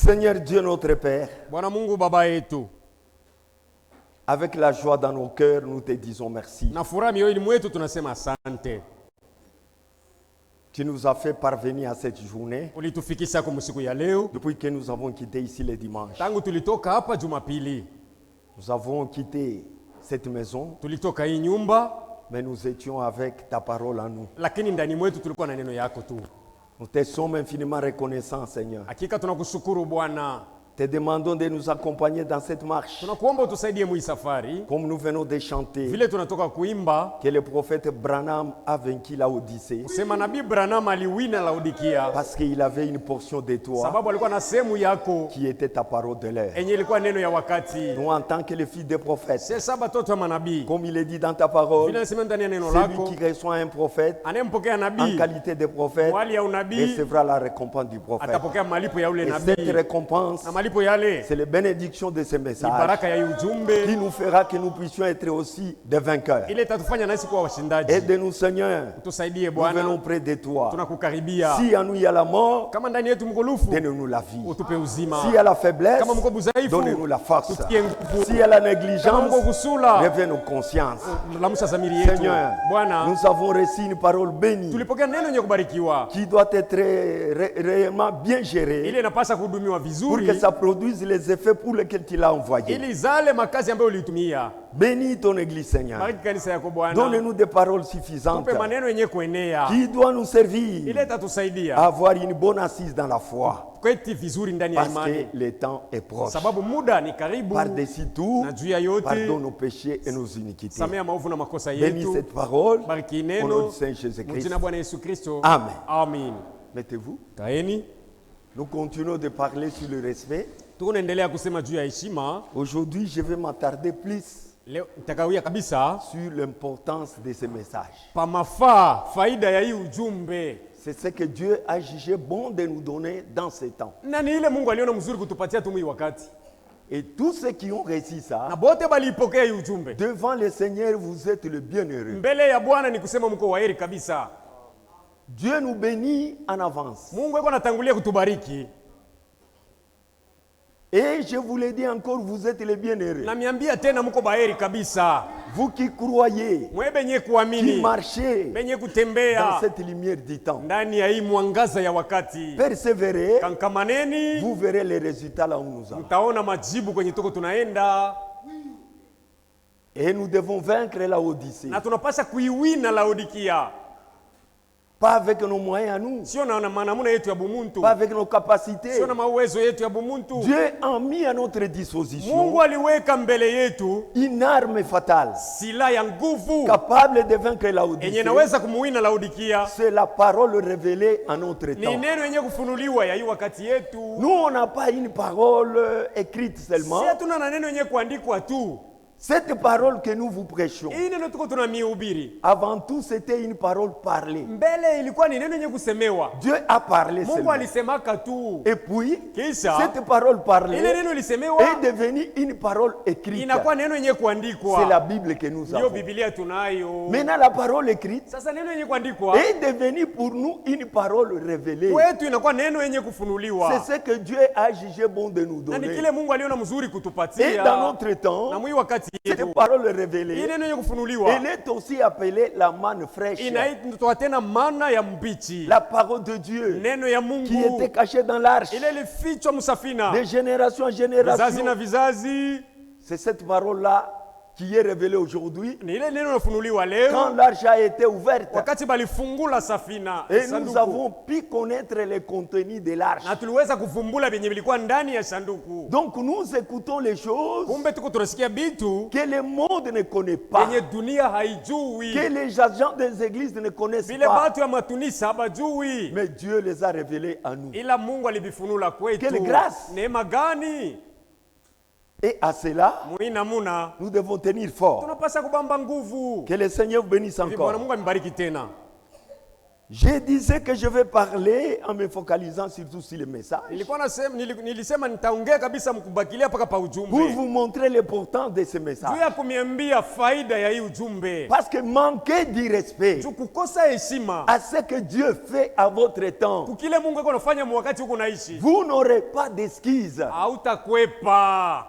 Seigneur Dieu notre Père, Bwana Mungu baba yetu, avec la joie dans nos cœurs, nous te disons merci. na furaha mioyoni mwetu tunasema asante. Tu nous as fait parvenir à cette journée Ulitufikisha kwa siku ya leo. depuis que nous avons quitté ici le dimanche. Tangu tulitoka hapa Jumapili, Nous avons quitté cette maison, tulitoka hii nyumba, mais nous étions avec ta parole en nous. lakini ndani mwetu tulikuwa na neno yako tu. Nous te sommes infiniment reconnaissants, Seigneur. Hakika tunakushukuru Bwana. Te demandons de nous accompagner dans cette marche. Tunakuomba utusaidie mwi safari. Comme nous venons de chanter, Vile tunatoka kuimba, que le prophète Branham a vaincu la Odyssée sema Nabii Branham aliwina Laodikia parce qu'il avait une portion de toi sababu alikuwa na sehemu yako qui était ta parole de l'air. enye ilikuwa neno ya wakati. Nous, en tant que les fils des prophètes, Sasa saba toto wa manabii, comme il est dit dans ta parole, vile nasema ndani ya neno celui lako, qui reçoit un prophète anayempokea en nabii qualité de prophète wali ya unabii recevra la récompense du prophète. atapokea malipo ya ule Et cette nabii, récompense, na malipo yale c'est la bénédiction de ce ni message baraka ya qui ujumbe nous fera que nous puissions être aussi des vainqueurs. ile itatufanya nasi kuwa washindaji. Aide-nous, Seigneur. Tusaidie Nous venons Bwana, près de toi. tunakukaribia. Si en nous il y a la mort, Kama ndani yetu mko lufu, donne-nous la vie. utupe uzima. S'il y a la faiblesse, Kama mko budhaifu, donnez-nous la force. tutie nguvu. S'il y a la Kama négligence, mko kusula, réveille nos consciences. lamusha zamiri yetu. Seigneur, Bwana, nous avons reçu une parole bénie tulipokea neno lenye kubarikiwa, qui doit être réellement bien gérée ile inapasa kuhudumiwa pour que vizuri, ça produise les effets pour lesquels tu l'as envoyé. ili zale makazi ambayo ulitumia. Bénis ton église, Seigneur. Bariki kanisa yako Bwana, Donne-nous des paroles suffisantes tupe maneno yenye kuenea, qui doivent nous servir ile itatusaidia à avoir une bonne assise dans la foi. kweti vizuri ndani ya Parce que imani, le temps est proche. sababu muda ni karibu. Par-dessus tout, Na juu ya yote, pardonne nos péchés et nos iniquités. samea maovu na makosa Bénis yetu. cette parole Bariki au nom neno du Seigneur Jésus-Christ. mjina Bwana Yesu Kristo. Amen. Amen. Mettez-vous. Kaeni, Nous continuons de parler sur le respect. tunaendelea kusema juu ya heshima. Aujourd'hui, je vais m'attarder plus Leo nitakawia kabisa sur l'importance de ce message. pa mafaa faida ya hii ujumbe, C'est ce que Dieu a jugé bon de nous donner dans ces temps. na ni ile Mungu aliona mzuri kutupatia tu hii wakati, Et tous ceux qui ont réussi na ça, bote baliipokea hii ujumbe devant le Seigneur, vous êtes le bienheureux. mbele ya Bwana. Ni kusema mko waheri kabisa. Dieu nous bénit en avance. Mungu yuko anatangulia kutubariki, Et je vous l'ai dit encore, vous êtes les bienheureux. na miambia tena mko baheri kabisa, Vous qui croyez, mwe benye qui kuamini, marchez benye dans kutembea cette lumière du temps. ndani ya hii mwangaza ya wakati. Persévérez, Kankamaneni, vous verrez les résultats là où nous allons. mtaona majibu kwenye tuko tunaenda, Et nous devons vaincre la Odyssée. na tunapasha kuiwina Laodikia, Pas avec nos moyens à nous, sio na manamuna yetu ya bumuntu, pas avec nos capacités. sio na mawezo yetu ya bumuntu. Dieu a mis à notre disposition Mungu aliweka mbele yetu une arme fatale silaha ya nguvu capable de vaincre la yenye Odyssée. naweza kumuwina Laodikia. C'est la parole révélée en notre Ni temps. neno yenye kufunuliwa ya hii wakati yetu. Nous, on n'a pas une parole écrite seulement. Si hatuna na neno yenye kuandikwa tu. Cette parole que nous vous prêchons, Hii neno tuko tunamihubiri, avant tout, c'était une parole parlée. mbele ilikuwa ni neno yenye kusemewa. Dieu a parlé Mungu seulement. alisemaka tu, Et puis, kisha cette parole parlée ile neno est ilisemewa devenue une parole écrite. inakuwa neno yenye C'est kuandikwa. la Bible que nous Ndio avons. Biblia tunayo. Maintenant, la parole écrite Sasa neno yenye kuandikwa est devenue pour nous une parole révélée. kwetu inakuwa neno yenye kufunuliwa, C'est ce que Dieu a jugé bon de nous na ni donner. kile Mungu aliona mzuri Et kutupatia. dans notre Na temps, mwi wakati cette yetu parole hii révélée, neno yenye kufunuliwa elle est aussi appelée la manne fraîche. inaitwa tena mana ya mbichi, La parole de Dieu neno ya qui Mungu était cachée dans l'arche ile ilifichwa msafina, de génération en vizazi na génération. vizazi. C'est cette parole-là qui est révélée aujourd'hui Ni ile neno nafunuliwa leo quand l'arche a été ouverte wakati balifungula safina et nous sanduku, avons pu connaître les contenus de l'arche. na tuliweza kuvumbula vyenye vilikuwa ndani ya sanduku. Donc nous écoutons les choses Kumbe tuko tunasikia bitu que le monde ne connaît pas, yenye dunia haijui, que les agents des églises ne connaissent vile pas, batu ya matunisa habajui, mais Dieu les a révélés à nous. ila Mungu alivifunula kwetu. Quelle grâce! Neema gani! Et à cela, Muinamuna nous devons tenir fort. tunapasa kubamba nguvu. Que le Seigneur vous bénisse Hivi Bwana encore. Mungu amibariki tena. Je disais que je vais parler en me focalisant surtout sur les messages Nilisema nitaongea kabisa mkubakilia paka pa pour ujumbe. vous montrer l'importance de ces Juu messages. ya kumiambia faida ya hii ujumbe. Parce que manquer du respect Juu kukosa heshima à ce que Dieu fait à votre temps, kukile Mungu yuko anafanya wakati huko naishi, vous n'aurez pas d'excuses. hautakwepa.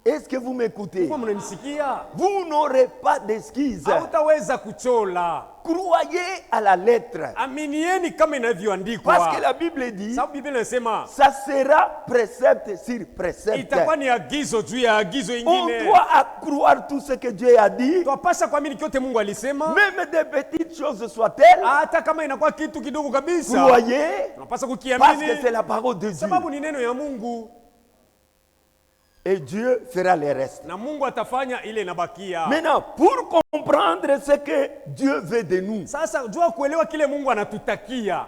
Est-ce que vous m'écoutez? Kwa mnanisikia? Vous n'aurez pas d'excuses. Hautaweza kuchola. Croyez à la lettre. Aminieni kama inavyoandikwa. Parce que la Bible dit, Sababu Biblia inasema ça sera précepte sur précepte. itakuwa ni agizo juu ya agizo On ingine. doit croire tout ce que Dieu a dit, Twapasha kuamini kyote Mungu alisema, même des petites choses soient-elles. hata kama inakuwa kitu kidogo kabisa. Croyez, Tunapaswa parce que c'est kukiamini la parole de Dieu. sababu ni neno ya Mungu Et Dieu fera le reste. na Mungu atafanya ile inabakia. Maintenant, pour comprendre ce que Dieu veut de nous, Sasa jua kuelewa kile Mungu anatutakia.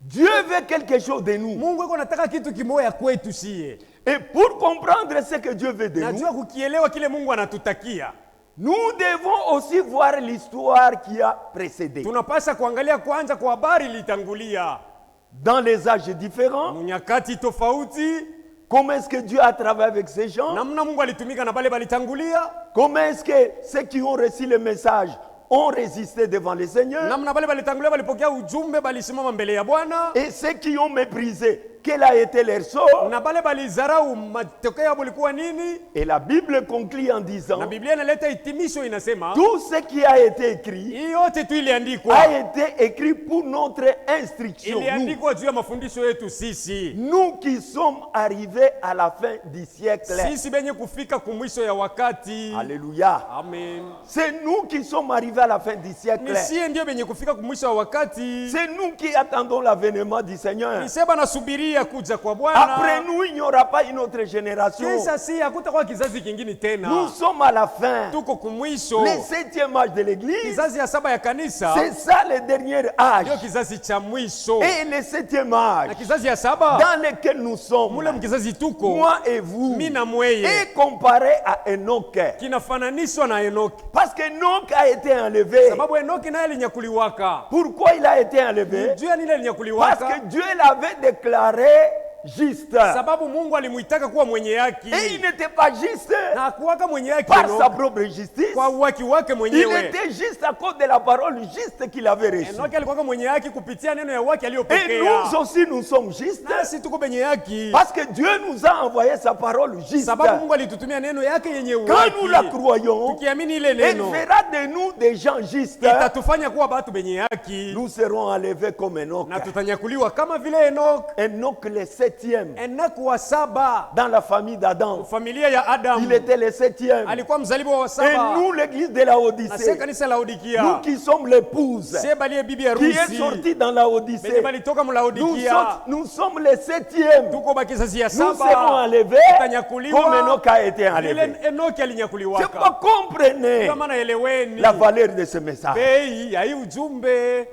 Dieu veut quelque chose de nous. Mungu yuko anataka kitu kimoja kwetu sie. Et pour comprendre ce que Dieu veut de Na nous, jua kukielewa kile Mungu anatutakia. nous devons aussi voir l'histoire qui a précédé. Tunapasha kuangalia kwanza kwa habari ilitangulia. Dans les âges différents, Nyakati tofauti, comment est-ce que Dieu a travaillé avec ces gens? namna Mungu alitumika na bale balitangulia, Comment est-ce que ceux qui ont reçu le message ont résisté devant le Seigneur? namna bale balitangulia balipokea ujumbe, balisimama mbele ya Bwana, Et ceux qui ont méprisé, quel a été leur sort? na bale balizarau matokeo yao ilikuwa nini? Et la Bible conclut en disant, Na Biblia inaleta hitimisho inasema, tout ce qui a été écrit hii yote tu iliandikwa. a été écrit pour notre instruction. Iliandikwa juu ya mafundisho yetu sisi. Nous qui sommes arrivés à la fin du siècle. Sisi benye kufika kumwisho ya wakati. Alléluia. Amen. C'est nous qui sommes arrivés à la fin du siècle. Ni sie ndio benye kufika kumwisho ya wakati. C'est nous qui attendons l'avènement du Seigneur. Ni seba nasubiria kuja kwa Bwana. Après nous, il n'y aura pas une autre génération. Kisha si hakutakuwa kizazi kingine tena. Nous sommes à la fin. Tuko kumwisho. Le 7e âge de l'Église, Kizazi ya saba ya kanisa c'est ça le dernier âge. ndio kizazi cha mwisho. Et le 7e Na âge kizazi ya saba dans lequel nous sommes, mule mkizazi tuko moi et vous, mimi na mweye est comparé à Enoch. kinafananishwa na Enoki. Parce qu'Enoch a été enlevé. Sababu Enoki naye alinyakuliwaka. Pourquoi il a été enlevé? Juu ya nini Parce alinyakuliwaka? que Dieu l'avait déclaré juste. Sababu Mungu alimuitaka kuwa mwenye haki. Et il n'était pas juste Na hakuwaka mwenye haki par sa Enoki propre justice. kwa uhaki wake Il mwenyewe. était juste à cause de la parole juste qu'il avait reçue. Enoki alikuwa mwenye haki kupitia neno ya haki Et aliyopokea. nous aussi, nous sommes justes Nasi tuko benye haki. parce que Dieu nous a envoyé sa parole juste. Sababu Mungu alitutumia neno yake yenye Quand nous la uhaki. croyons, Tukiamini ile elle neno fera de nous des gens justes. itatufanya kuwa batu benye haki Nous serons enlevés comme Enoch. na tutanyakuliwa kama vile Enoch. Enoch le 7e Enoch wa saba dans la famille d'Adam. familia ya Adam Il était le 7e. alikuwa mzaliwa wa Et saba. nous, l'église de Na sie Laodicée, kanisa la nous Laodikia, qui sommes l'épouse, sie balie bibi qui est harusi sortie dans Laodicée, benye balitoka mu Laodikia, nous sommes les 7e. tuko bakizazi ya Nous serons saba enlevés tutanyakuliwa comme Enoch a été vile enlevé. Enoki C'est alinyakuliwaka. pourquoi comprenez Kwa maana eleweni la valeur de ce message. bei ya hii ujumbe.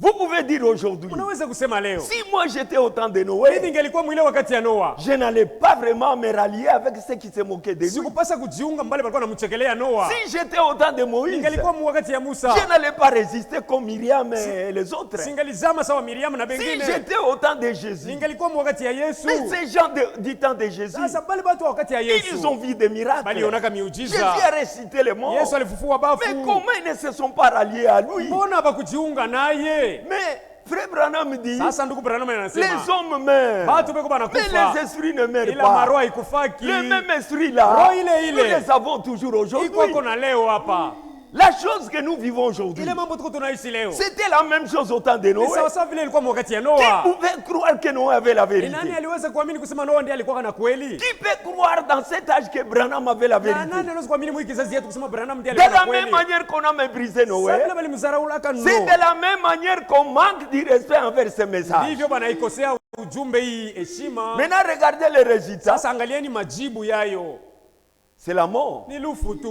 Vous pouvez dire aujourd'hui, Unaweza kusema leo, si moi j'étais au temps de mimi Noé, ningelikuwa mwile wakati ya Noa, je n'allais pas vraiment me rallier avec ceux qui se moquaient de lui. sikupasa kujiunga mbali walikuwa wanamchekelea Noa. Si j'étais au temps de Moïse, Ningelikuwa mu wakati ya Musa, je n'allais pas résister comme Myriam et les autres. singelizama sawa Miriam na Si bengine. j'étais au temps de Jésus, Ningelikuwa mu wakati ya Yesu. mais ces gens du temps de Jésus, Sasa bali watu wa wakati ya ils Yesu ont vu des miracles. balionaka Jésus miujiza. a ressuscité les morts. Yesu alifufua bafu. Mais comment ils ne se sont pas ralliés à lui? Mbona habakujiunga naye? Mais Frère Branham dit, Sasa ndugu Branham les anasema hommes meurent, batu beko mais banakufa les esprits ne meurent ila pas. maroho haikufaki. Le même esprit là, Roho ile ile. nous les avons toujours aujourd'hui. Iko iko na leo hapa. La chose que nous vivons aujourd'hui, Ile mambo tuko tunaishi leo. c'était la même chose au temps de Ni Noé. sawa sawa vile ilikuwa wakati ya Qui Noa. pouvait croire que Noé avait la Ni nani vérité? aliweza kuamini kusema Noa ndiye alikuwa na kweli? Qui peut croire dans cet âge que Branham avait la Na vérité? nani anaweza kuamini mwiki kizazi yetu kusema Branham ndiye De alikuwa na la même kweli? manière qu'on a méprisé Noé, Sasa vile mzaraulaka c'est no. de la même manière qu'on manque du respect envers ce message. Ndivyo bana ikosea ujumbe hii heshima. Maintenant, regardez les résultats. Sasa angalieni majibu yayo. C'est la mort. Ni lufu tu.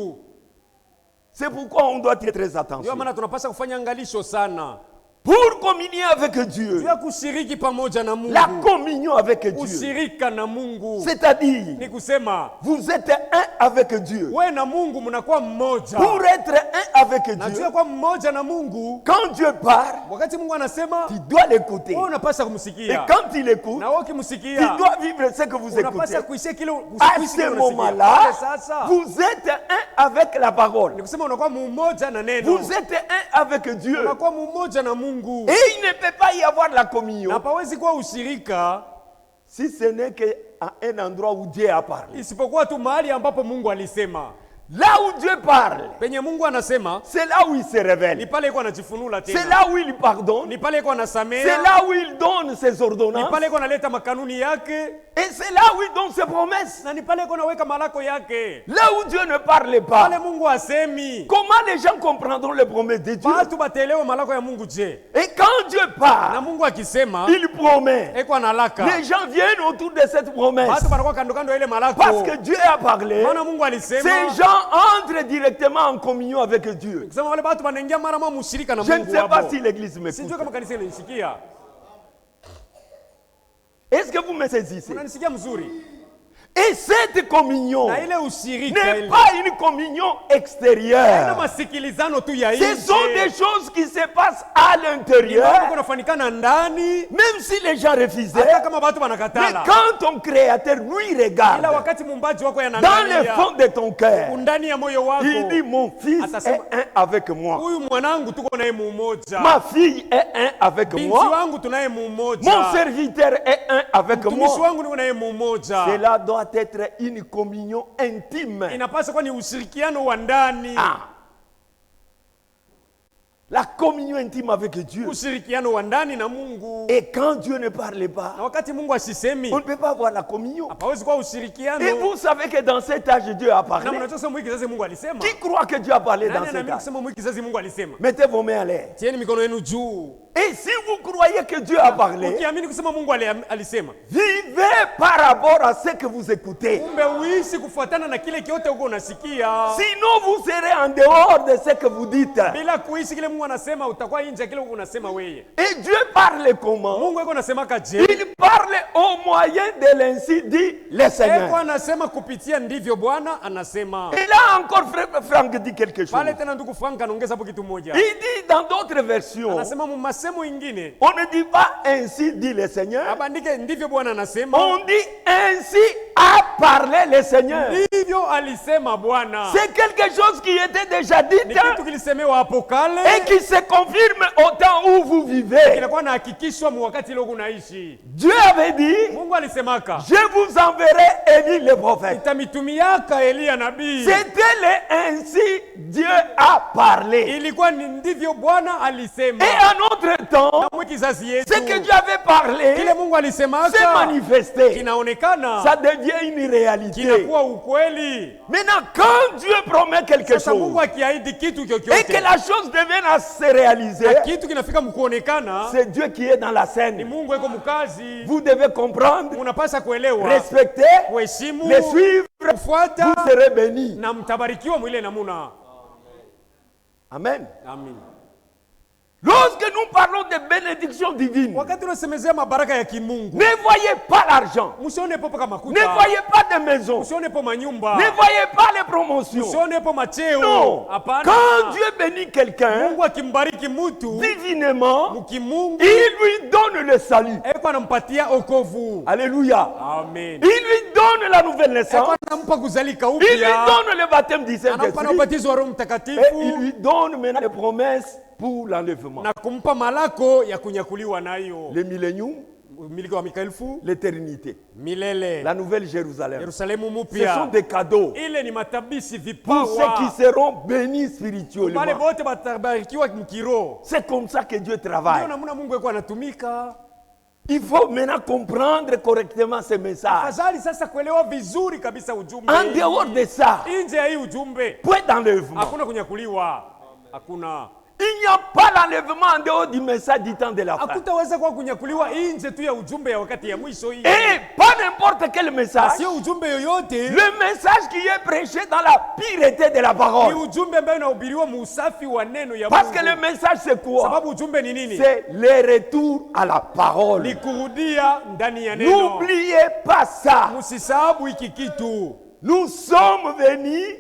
C'est pourquoi on doit être très Ndio attention. maana tunapaswa kufanya angalisho sana. Pour communier avec Dieu. juu ya kushiriki pamoja na Mungu. La communion avec Dieu. Ushirika na Mungu. C'est-à-dire, Ni kusema vous êtes un avec Dieu. wewe na Mungu mnakuwa mmoja. Pour être un avec Na juu Dieu, ya kuwa mmoja na Mungu, quand Dieu parle, wakati Mungu anasema, tu dois l'écouter. wewe unapaswa Et kumsikia. quand il écoute, Na wewe tu ukimsikia, dois vivre ce que vous écoutez. unapaswa kuishi kile À kuishi ce kile unasikia. moment-là, Sasa vous êtes un avec la parole. ni kusema unakuwa mmoja na neno. Vous êtes un avec Dieu. Unakuwa mmoja na Mungu. Et il ne peut pas y avoir la communion Na pawezi kuwa ushirika si ce n'est qu'à un endroit où Dieu a parlé. isipokuwa tu mahali ambapo Mungu alisema. Là où Dieu parle, Penye Mungu anasema, c'est là où il se ni révèle. pale iko anajifunula tena. C'est là où il pardonne. Ni pale iko anasamea. C'est là où il donne ses Ni ordonnances. pale iko analeta makanuni yake. Et c'est là où il donne ses promesses. Na ni pale iko anaweka malako yake. Là où Dieu ne parle pas. Pale Mungu asemi. Comment les gens comprendront les promesses de Dieu? Watu batelewe malako ya Mungu je? Et quand Dieu Na parle, Mungu akisema, il promet. eko analaka. Les gens viennent autour de cette promesse. Watu banakuwa kando kando ya ile malako. Parce que Dieu a parlé. Maana Mungu alisema. Ces gens entrent directement en communion avec Dieu. Kusema wale watu wanaingia mara moja mushirika na Je ne Mungu sais pas hapo. si l'église m'écoute. Sijui kama kanisa linanisikia. Est-ce que vous me saisissez? Unanisikia mzuri? Et cette communion Na ile ushirika n'est ile. pas une communion Haina extérieure. masikilizano tu ya Ce nje. sont des choses qui se passent à Mambo l'intérieur, kunafanikana ndani même si les gens refusaient. hata kama watu Mais wanakatala. quand ton créateur lui regarde Ila wakati muumbaji wako dans le yanaangalia fond de ton cœur, ndani ya moyo wako, il dit mon fils Atasema, est un avec moi. huyu mwanangu tuko naye mumoja. Ma fille est un avec Binti moi. wangu tunaye mumoja. Mon serviteur est un avec Mtumishi moi. wangu niko naye mumoja. Cela doit être une communion intime. Inapaswa kuwa ni ushirikiano wa ndani. Ah. La communion intime avec Dieu. Ushirikiano wa ndani na Mungu. Et quand Dieu ne parle pas, Na wakati Mungu asisemi, on ne peut pas avoir la communion. hapawezi kuwa ushirikiano. Et vous savez que dans cet âge, Dieu a Na parlé. mnajua sema mwiki kizazi Mungu alisema. Qui croit que Dieu a parlé dans Nani cet anaamini âge? kusema mwiki kizazi Mungu alisema? Mettez vos mains à l'air. Tieni mikono yenu juu. Et si vous croyez que Dieu a parlé, Ukiamini kusema Mungu alisema, vivez par rapport à ce que vous écoutez. kumbe uishi kufuatana na kile kiote uko unasikia. Sinon, vous serez en dehors de ce que vous dites. Bila kuishi kile Mungu anasema utakuwa nje ya kile uko unasema wewe. Et Dieu parle comment? Mungu yuko anasemaka je? Il parle au moyen de l'ainsi dit le Eko Seigneur. anasema kupitia ndivyo Bwana anasema. Et là encore, frère Franck dit quelque chose. Pale tena ndugu Frank anaongeza hapo kitu moja. Il dit dans d'autres versions, Anasema mu masemo ingine, on ne dit pas ainsi dit le Seigneur, abandike ndivyo Bwana anasema. on dit ainsi a parlé le Seigneur. Ndivyo alisema Bwana. C'est quelque chose qui était déjà dit Ni kitu kilisemewa hapo kale. et qui se confirme au temps où vous vivez. Kinakuwa na hakikishwa mu wakati ile unaishi. Dieu avait dit, Mungu alisemaka, je vous enverrai Élie le prophète. itamitumiaka Elia nabii. C'était le ainsi Dieu a parlé. Ilikuwa ni ndivyo Bwana alisema. Et en notre temps, Na mwi kizazi yetu, ce que Dieu avait parlé kile Mungu s'est alisemaka manifesté. kinaonekana, Ça devient une réalité. kinakuwa ukweli. Maintenant, quand Dieu promet quelque Sasa Mungu chose akiahidi kitu et que kyokyote la chose devienne à se réaliser, na kitu kinafika mkuonekana, c'est Dieu qui est dans la ni scène. Mungu yuko mkazi. Vous devez comprendre, Unapasa kuelewa, respecter, kuheshimu, les suivre, kufuata, vous serez bénis. na mtabarikiwa mwile namuna. Amen. Amin. Lorsque nous parlons de bénédiction divine, Wakati unasemezea mabaraka ya kimungu, ne voyez pas l'argent, msione po paka ne makuta, voyez pas de maison, msione po manyumba, ne voyez pas les promotions. msione po macheo. Non. Hapana. Quand Dieu bénit quelqu'un Mungu akimbariki mtu divinement, mkimungu, il lui donne le salut. eko anampatia okovu. Alléluia. Amen. Il lui donne la nouvelle naissance. Eko anampa kuzalika Il lui upya, donne le baptême du anampa na Saint-Esprit. ubatizo wa Roho Et il Mtakatifu, lui donne maintenant les promesses pour l'enlèvement. na kumpa malako ya kunyakuliwa nayo, Le millénium, umiliki wa mikalfu l'éternité, milele, la nouvelle Jérusalem. Yerusalemu Ce sont mupya. des cadeaux Ile ni matabisi pour ceux qui vipawa, seront bénis wale spirituellement. wote batabarikiwa mkiro. C'est comme ça que Dieu Ndio travaille. namna Mungu yuko anatumika. Il faut maintenant comprendre correctement ces messages. Afadhali sasa kuelewa vizuri kabisa ujumbe. En dehors de ça, Nje ya hii ujumbe point d'enlèvement. hakuna kunyakuliwa, hakuna. Il n'y a pas l'enlèvement en dehors du message du temps de la fin. Hakutaweza kwa kunyakuliwa nje tu ya ujumbe ya wakati ya mwisho hii. Et pas n'importe quel message. Sio ujumbe yoyote. Le message qui est prêché dans la pureté de la Ni parole. ujumbe ambao unahubiriwa muusafi wa neno ya Parce Mungu. que le message c'est quoi? Sababu ujumbe ni nini? C'est le retour à la parole. Ni kurudia ndani ya neno. N'oubliez pas ça. Msisahabu hiki kitu. Nous sommes venus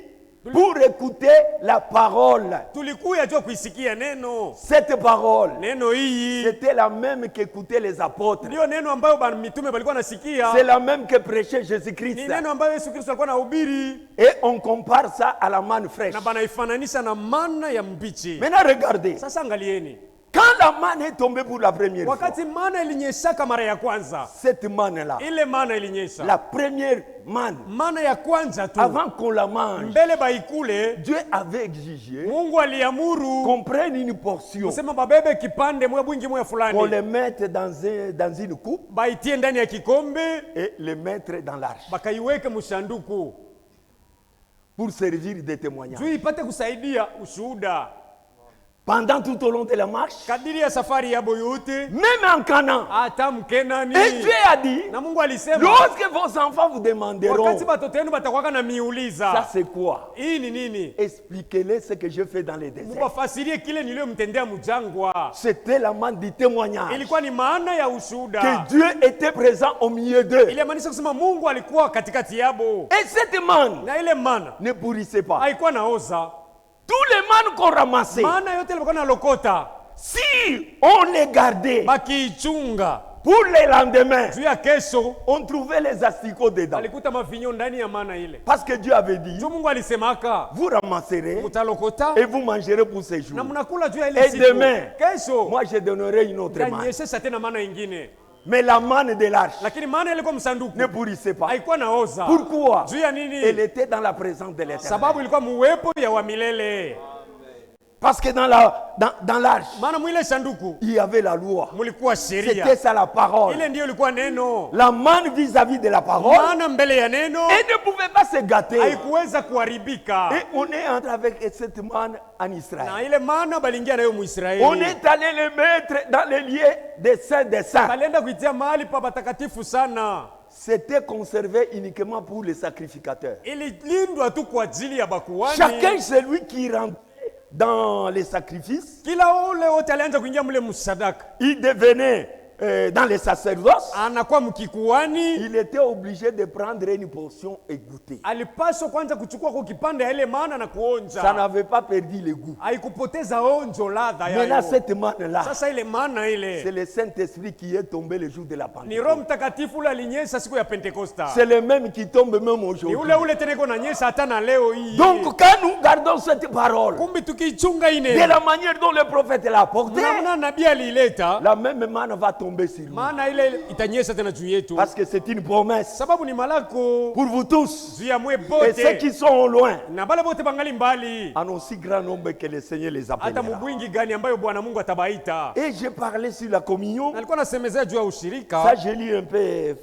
pour écouter la parole. Tulikuja tu kuisikia neno. Cette parole, Neno hii c'était la même qu'écoutaient les apôtres. ndio neno ambayo mitume walikuwa nasikia. C'est la même que prêchait Ni Jésus-Christ. neno ambayo Yesu Kristo alikuwa anahubiri. Et on compare ça à la manne fraîche. Na banaifananisha na mana ya mbichi. Maintenant, regardez. Sasa angalieni. Quand la manne est tombée pour la première fois, Wakati mana ilinyeshaka mara ya kwanza. cette manne-là, Ile mana ilinyesha. la première manne, Mana ya kwanza tu. avant qu'on la mange, Mbele baikule, Dieu avait exigé Mungu aliamuru qu'on prenne une portion, kusema babebe kipande mwe bwingi mwe qu'on fulani. le mette dans une coupe Baitie ndani ya kikombe, et le mettre dans l'arche bakaiweke mshanduku. pour servir de témoignage. Juu ipate kusaidia ushuhuda. Pendant tout au long de la marche, Kadiri ya safari yabo yote, même en Canaan, hata Mkenani. et Dieu a dit, Na Mungu alisema, lorsque vos enfants vous demanderont, wakati batoto yenu batakuwaka na ça miuliza, c'est quoi? hii ni nini? Expliquez-les ce que je fais dans les déserts. Mubafasirie kile niliyomtendea mjangwa. C'était la manne du témoignage. Ilikuwa ni maana ya ushuhuda. Que Dieu était présent au milieu d'eux. Ilimaanisha kusema Mungu alikuwa katikati yabo. Et cette manne Na ile mana ne pourrissait pas. haikuwa naoza. Tous les mannes qu'on ramassait, Maana yote ilikuwa na lokota. si on les gardait Bakiichunga. pour les lendemains, Juu ya kesho on trouvait les asticots dedans. alikuta mavinyo ndani ya maana ile. Parce que Dieu avait dit, Juu Mungu alisemaka, vous ramasserez mutalokota et vous mangerez pour ces jours. na mnakula juu ya ile Et siku. demain, Kesho moi je donnerai une autre manne. tanyeshesha tena maana ingine. Mais la manne de l'arche Lakini maana ilikuwa msanduku. ne pourrissait pas. Haikuwa naoza. Pourquoi? Juu ya Elle nini? était dans la présence de l'Éternel. Sababu ilikuwa muwepo ya wa milele. Parce que dans l'arche, Maana mwile sanduku il y avait la loi. mulikuwa C'était sheria. ça la parole. Ile ndio ilikuwa neno. La manne vis-à-vis de la parole, Maana mbele ya neno et ne pouvait pas se gâter. haikuweza kuharibika. Et on est entré avec cette manne en Na Israël. ile maana balingia nayo On Muisraeli. est allé le mettre dans les lieux des saints des saints. Balienda kuitia mahali pa patakatifu sana. C'était conservé uniquement pour les sacrificateurs. Ililindwa tu kwa ajili ya bakuani. Chacun, celui qui rentrait dans les sacrifices, Kila ule wote alianza kuingia mule msadaka. il devenait dans les sacerdoces, Anakuwa mkikuani. il était obligé de prendre une portion et goûter. Alipaswa kwanza kuchukua kwa kipande ya ile maana na Ça kuonja. n'avait pas perdu le goût. Haikupoteza onjo ladha Maintenant, yayo. cette manne-là, Sasa ile maana c'est ile le Saint-Esprit qui est tombé le jour de la ni Roho Pentecôte. Mtakatifu ule alinyesha siku ya Pentekosta. C'est le même qui tombe même Ni aujourd'hui. ule tena iko nanyesha hata na leo hii. Donc, quand nous gardons cette parole, kumbi tukiichunga de ine la manière dont le prophète l'a apportée, namna nabii aliileta, la même manne va tomber sur nous. maana ile itanyesha tena juu yetu, Parce que c'est une promesse sababu ni malako pour vous tous. juu ya mwe Et ceux bote qui sont au loin, na bale bote bangali mbali, en aussi grand nombre que le Seigneur les hata appellera. mubwingi gani ambayo Bwana Mungu atabaita. Et j'ai parlé sur la communion. Nalikuwa nasemezea juu ya Ça, ushirika. j'ai lu un peu,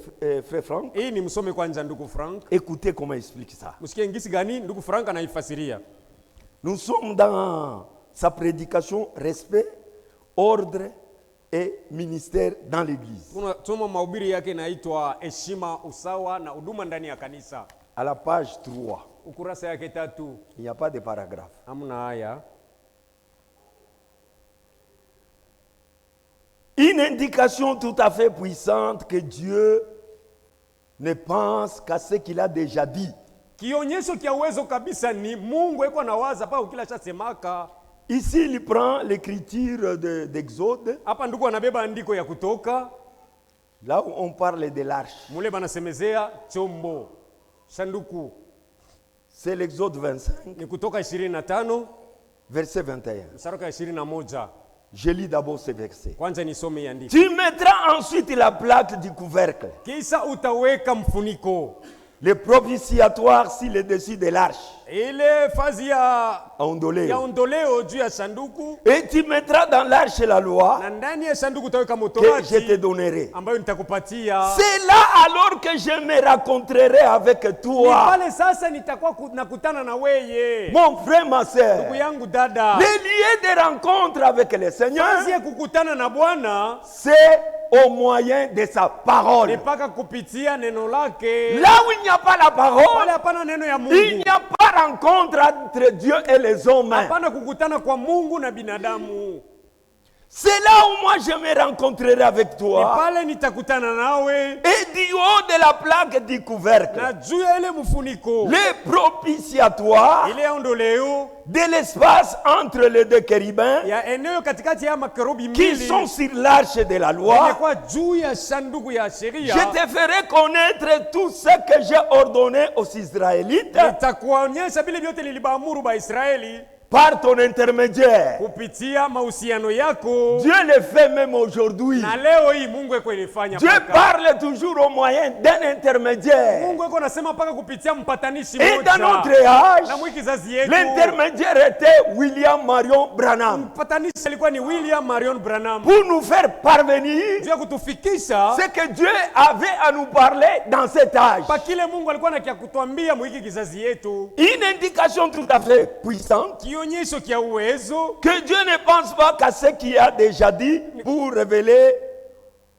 frère Franck. Hii ni msome kwanza ndugu Frank, Écoutez comment il explique ça. msikie ngisi gani ndugu Frank anaifasiria. Nous sommes dans sa prédication, respect, ordre et ministère dans l'église. Tunasoma mahubiri yake inaitwa heshima, usawa na huduma ndani ya kanisa. À la page 3, Ukurasa yake 3, il n'y a pas de paragraphe. hamna haya. Une indication tout à fait puissante que Dieu ne pense qu'à ce qu'il a déjà dit. Kionyesho kia uwezo kabisa ni Mungu eko nawaza pa ukila chasemaka. Ici, il prend l'écriture d'Exode, Hapa ndugu anabeba andiko ya Kutoka, là où on parle de l'arche. mule banasemezea chombo sanduku. C'est l'Exode 25, Ni Kutoka 25 verset 21. mstari wa 21. Je lis d'abord ce verset. Kwanza nisome hii andiko. Tu mettras ensuite la plaque du couvercle Kisha utaweka mfuniko Le propitiatoire sur le dessus de l'arche. ile fazi ya Ondoleo. ondoleo juu ya sanduku, Et tu mettras dans l'arche la loi na ndani ya sanduku utaweka que je te motorati donnerai. ambayo nitakupatia. C'est là alors que je me rencontrerai avec Ni toi. pale sasa nitakuwa nakutana na weye, Mon frère, ma ndugu soeur. yangu, dada. Le lieu de rencontre avec le Seigneur, Fazi ya kukutana na Bwana c'est au moyen de sa parole. ni mpaka kupitia neno lake. Là où il n'y a pas la parole, Pale hapana neno ya il Mungu, n'y a pas rencontre entre Dieu et les hommes. hapana kukutana kwa Mungu na binadamu. C'est là où moi je me rencontrerai avec Ni toi. pale nitakutana nawe, Et du haut de la plaque du couvercle, na juu ya ile mfuniko, le propitiatoire ile ya ondoleo de l'espace entre les deux chérubins ya eneo katikati ya makerubi qui mbili sont sur l'arche de la loi. ilikuwa juu ya sanduku ya sheria. Je te ferai connaître tout ce que j'ai ordonné aux Israélites Nitakuonyesha vile vyote nilibaamuru Baisraeli par ton intermédiaire. kupitia mahusiano yako. Dieu le fait même aujourd'hui. Na leo hii Mungu eko ilifanya Dieu paka. parle toujours au moyen d'un intermédiaire. Mungu eko nasema paka kupitia mpatanishi Et dans notre mmoja. âge, Na mwiki kizazi yetu l'intermédiaire était William Marion Branham. mpatanishi alikuwa ni William Marion Branham. Pour nous faire parvenir Juu ya kutufikisha ce que Dieu avait à nous parler dans cet âge. pa kile Mungu alikuwa na kia kutuambia mwiki kizazi yetu. Une indication tout à fait puissante Kionyesho kia uwezo que Dieu ne pense pas qu'à ce qu'il a déjà dit pour révéler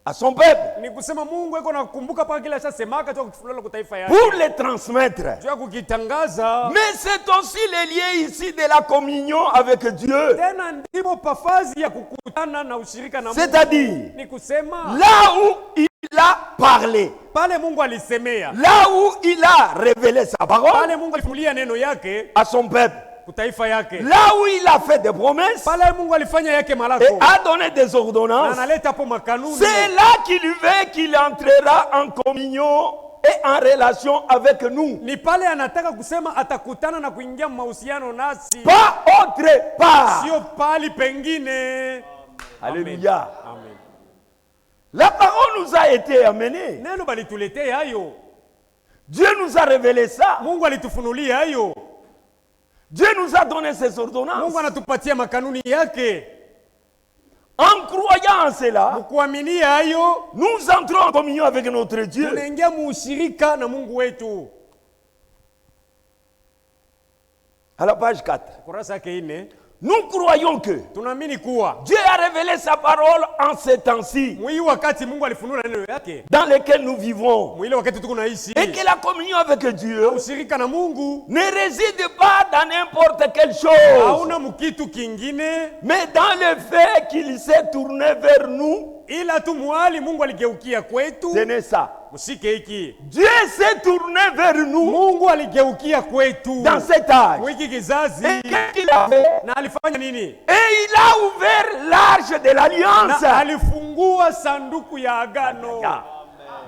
à son peuple, ni kusema Mungu eko nakumbuka paka kile ashasemaka juu ya kufunulia kwa taifa yake. pour le transmettre. Juu ya kukitangaza. Mais c'est aussi le lien ici de la communion avec Dieu. Tena ndipo pafazi ya kukutana na ushirika na Mungu. C'est-à-dire, Ni kusema là où il a parlé, pale Mungu alisemea, là où il a révélé sa parole pale Mungu alifunulia neno yake à son peuple, kutaifa yake, là où il a fait des promesses pale Mungu alifanya yake et malako a donné des na ordonnances, analeta hapo makanuni. c'est là qu'il veut qu'il entrera en communion et en relation avec nous. Ni pale anataka kusema atakutana na kuingia mahusiano nasi, Pas autre part. sio pali pengine. Alléluia. Amen. La parole nous a été amenée. Neno balituletea hayo, Dieu nous a révélé ça. Mungu alitufunulia hayo, Dieu nous a donné ses ordonnances. Mungu anatupatia makanuni yake. En croyant en cela, Kuaminia hayo nous entrons en communion avec notre Dieu. tunaingia muushirika na Mungu wetu. À la page 4. Kurasa yake 4, Nous croyons que tunaamini kuwa Dieu a révélé sa parole en ces temps-ci mwili wakati Mungu alifunua neno yake, dans lesquels nous vivons. mwili wakati tuko naishi, Et que la communion avec Dieu ushirika na Mungu ne réside pas dans n'importe quelle chose, hauna mkitu kingine mais dans le fait qu'il s'est tourné vers nous. ila tu mwali Mungu aligeukia kwetu. Tenez ça. Mshike hiki, Dieu s'est tourné vers nous Mungu aligeukia kwetu dans cet âge. mwiki kizazi, Et qu'est-ce qu'il a fait? na alifanya nini? Et il a ouvert l'arche de l'alliance. Na alifungua sanduku ya agano.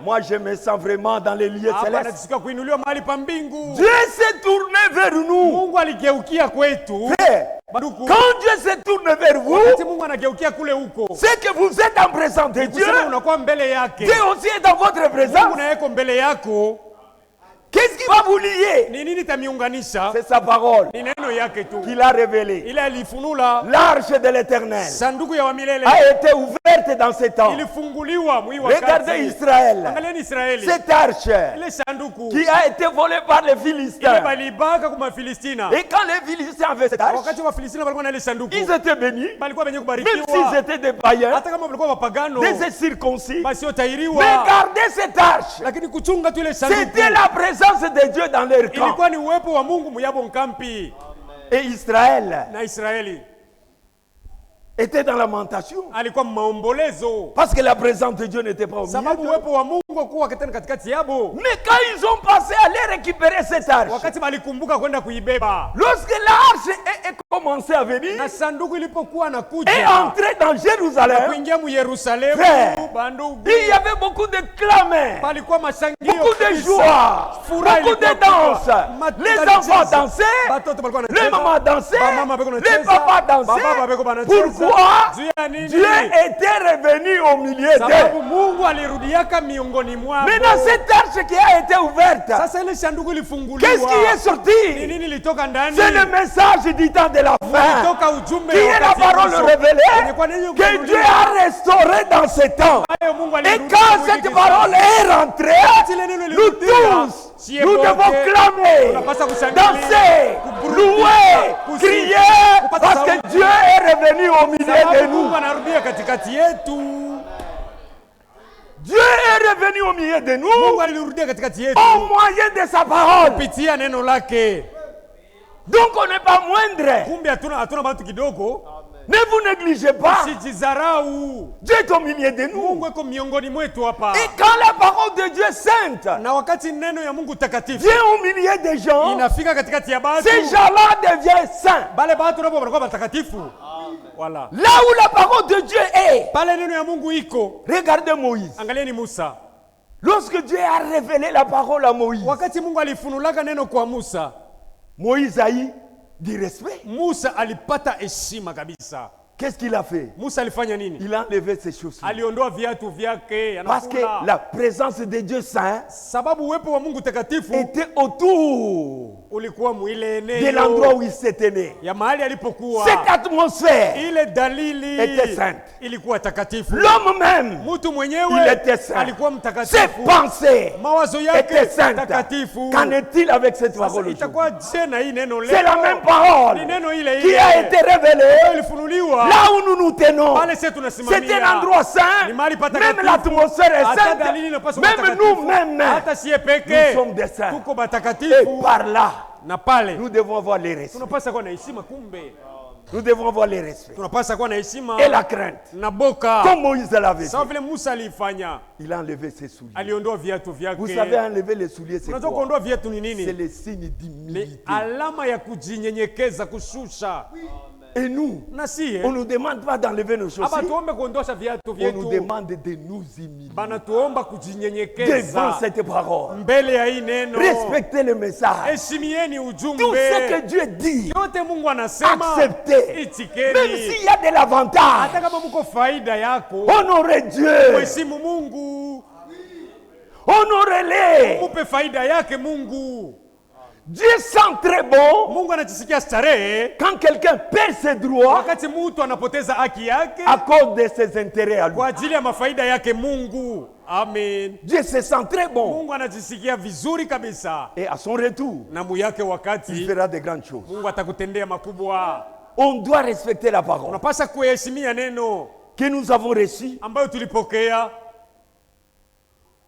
Moi, je me sens vraiment dans les lieux Hapa célestes. nataka kuinuliwa mahali pa mbingu. Dieu s'est tourné vers nous. Mungu aligeukia kwetu. Frère, Banduku, quand Dieu se tourne vers vous, wakati Mungu anageukia kule huko, c'est que vous êtes en présence de Dieu. kusema unakuwa mbele yake. Dieu aussi est dans votre Mungu présence. na yeko mbele yako. Qu'est-ce qui va vous lier? Ni nini tamiunganisha? C'est sa parole Ni neno yake tu. qu'il a révélée. Ile alifunula L'arche de l'éternel sanduku ya wamilele a été ouverte dans ces temps. ilifunguliwa mwi Regardez wakati. Israël. Angalieni Israeli. Cette arche Ile sanduku qui a été volée par les ile Philistins. balibaka kwa Filistina. Et quand les Philistins avaient cette arche, Wakati wa Filistina walikuwa na ile sanduku, ils étaient bénis, balikuwa wenye même kubarikiwa. s'ils étaient des païens, Hata kama walikuwa wapagano, des circoncis. basi Mais watairiwa. gardez cette arche. Lakini kuchunga tu ile sanduku C'était la présence de Dieu dans leur camp. ilikuwa ni uwepo wa Mungu muyabo nkampi. Et Israël Na Israeli était dans lamentation. alikuwa maombolezo, Parce que la présence de Dieu n'était pas au milieu sababu d'eux. uwepo wa Mungu kuwa katena katikati yabo. Mais quand ils ont passé à aller récupérer cette arche, Wakati balikumbuka kwenda kuibeba, lorsque l'arche est commencé à venir na sanduku ilipokuwa et nakuja entré dans Jérusalem, kuingia mu Yerusalemu, Frère, bandugu, il y avait beaucoup de clameurs, palikuwa mashangio, beaucoup de kabisa. joie, Furaha beaucoup de ilikuwa danses. kubwa. Les Matunda enfants alicheza. dansaient, Batoto balikuwa les wanacheza. mamans dansaient, Bamama beko les wanacheza. papas Baba beko dansaient. wanacheza. Pourquoi? Juu ya nini? Dieu était revenu au milieu Sababu d'eux. Mungu alirudiaka miongoni ni mwabo. Maintenant, cette arche qui a été ouverte, Sasa ile sanduku ilifunguliwa. qu'est-ce qui est Ni sorti? nini litoka ndani? C'est le message du temps de la fin. Toka ujumbe Qui est la wakati parole mwisho. révélée Kwa nini que Dieu kufunuliwa? a restauré dans ce temps. Ambayo Mungu Et alirudisha quand kwenye cette kizazi. parole est rentrée, Ile neno nous lilirudia. tous, Sie nous bote, devons clamer, tunapaswa kushangilia, danser, kuburudika, louer, kusifu, crier, kupata parce que sauti. Dieu est revenu au milieu de Sababu nous. Mungu anarudia katikati yetu. Dieu est revenu au milieu de nous Mungu alirudia katikati yetu au moyen de sa parole. kupitia neno lake. Donc on n'est pas moindre. Kumbe hatuna watu kidogo. Ne vous négligez pas. Usijidharau. Dieu est au milieu de nous. Mungu yuko miongoni mwetu hapa. Et quand la parole de Dieu est sainte Na wakati neno ya Mungu takatifu vient au milieu des gens, inafika katikati ya batu, ces gens-là deviennent saints. bale batu nabo wanakuwa watakatifu. Wala. Là où la parole de Dieu est, Pale neno ya Mungu iko. regardez Moïse. Angalieni Musa. Lorsque Dieu a révélé la parole à Moïse, Wakati Mungu alifunulaka neno kwa Musa, Moïse a eu du respect. Musa alipata heshima kabisa. Qu'est-ce qu'il a fait? Musa alifanya nini? Il a enlevé ses chaussures. Aliondoa viatu vyake, Parce que anakula. la présence de Dieu saint Sababu uwepo wa Mungu takatifu était autour ulikuwa mwile de l'endroit eneo où il se tenait. ya mahali alipokuwa. Cette atmosphère Ile dalili était sainte. ilikuwa takatifu. L'homme même, Mtu il mwenyewe était saint. alikuwa Ses mtakatifu. pensées Mawazo étaient yake saintes. takatifu. Qu'en est-il avec cette Sasa parole aujourd'hui? itakuwa je na hii neno leo? C'est la même parole Ni neno ile qui a été ile révélée ilifunuliwa. là où nous nous tenons. Pale sisi C'est tunasimamia. un endroit saint. Ni mahali Même patakatifu. l'atmosphère est Hata sainte. dalili inapaswa Même patakatifu. nous-mêmes, Hata siye nous peke sommes des saints. tuko Et batakatifu. par là, Na pale nous devons avoir les respects. tunapaswa kuwa na heshima. Kumbe Nous devons avoir les respects. tunapaswa kuwa na heshima Et la crainte. na boka, Comme Moïse l'avait sawa fait. vile Musa alifanya. Il a enlevé ses souliers. Aliondoa viatu Vous vyake. savez, enlever les souliers, c'est Unajua quoi? kuondoa viatu ni C'est nini? le signe Ni d'humilité. alama ya kujinyenyekeza, kushusha. Et nous, Na sie on ne nous demande pas d'enlever nos hapa chaussures. tuombe kuondosha viatu On nous vyetu, demande de nous humilier bana tuomba devant kujinyenyekeza cette parole. mbele ya hii neno. Respectez le message. Heshimieni Tout ce ujumbe. que Dieu dit, Yote Mungu anasema acceptez. Même itikeni. s'il y a de l'avantage, Hata kama mko faida yako, honorez Dieu. mheshimu Mungu, Honorez-les. mupe faida yake Mungu. Dieu sent très bon Mungu anajisikia starehe quand quelqu'un perd ses droits wakati mtu anapoteza haki yake à cause de ses intérêts à lui. kwa ajili ya mafaida yake Mungu. Amen. Dieu se sent très bon. Mungu anajisikia vizuri kabisa, Et à son retour, na muyake il wakati fera de grandes choses. Mungu atakutendea makubwa. On doit respecter la parole Unapaswa kuheshimia neno que nous avons reçue. ambayo tulipokea,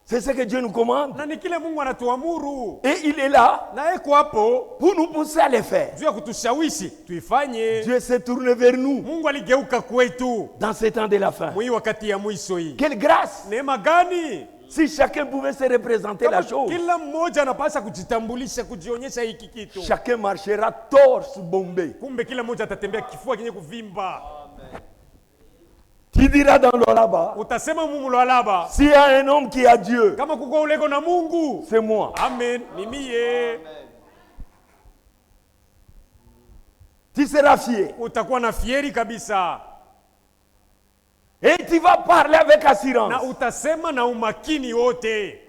C'est ce que Dieu nous commande. na ni kile Mungu anatuamuru, Et il est là na eko hapo pour nous pousser à le faire. juu ya kutushawishi tuifanye. Dieu s'est tourné vers nous Mungu aligeuka kwetu dans ce temps de la fin. mwii wakati ya mwisho hii. Quelle grâce Neema gani! si chacun pouvait se représenter la Kama chose. kila mmoja anapaswa kujitambulisha, kujionyesha hiki kitu. Chacun marchera torse bombé. Kumbe kila mmoja atatembea kifua kenye kuvimba. Tu diras dans le là-bas, Utasema mumulo alaba, s'il y a un homme qui a Dieu, kama kuko uleko na Mungu. c'est moi. Amen, ni mie. Tu seras fier. Utakuwa na fieri kabisa, Et tu vas parler avec na assurance utasema na umakini wote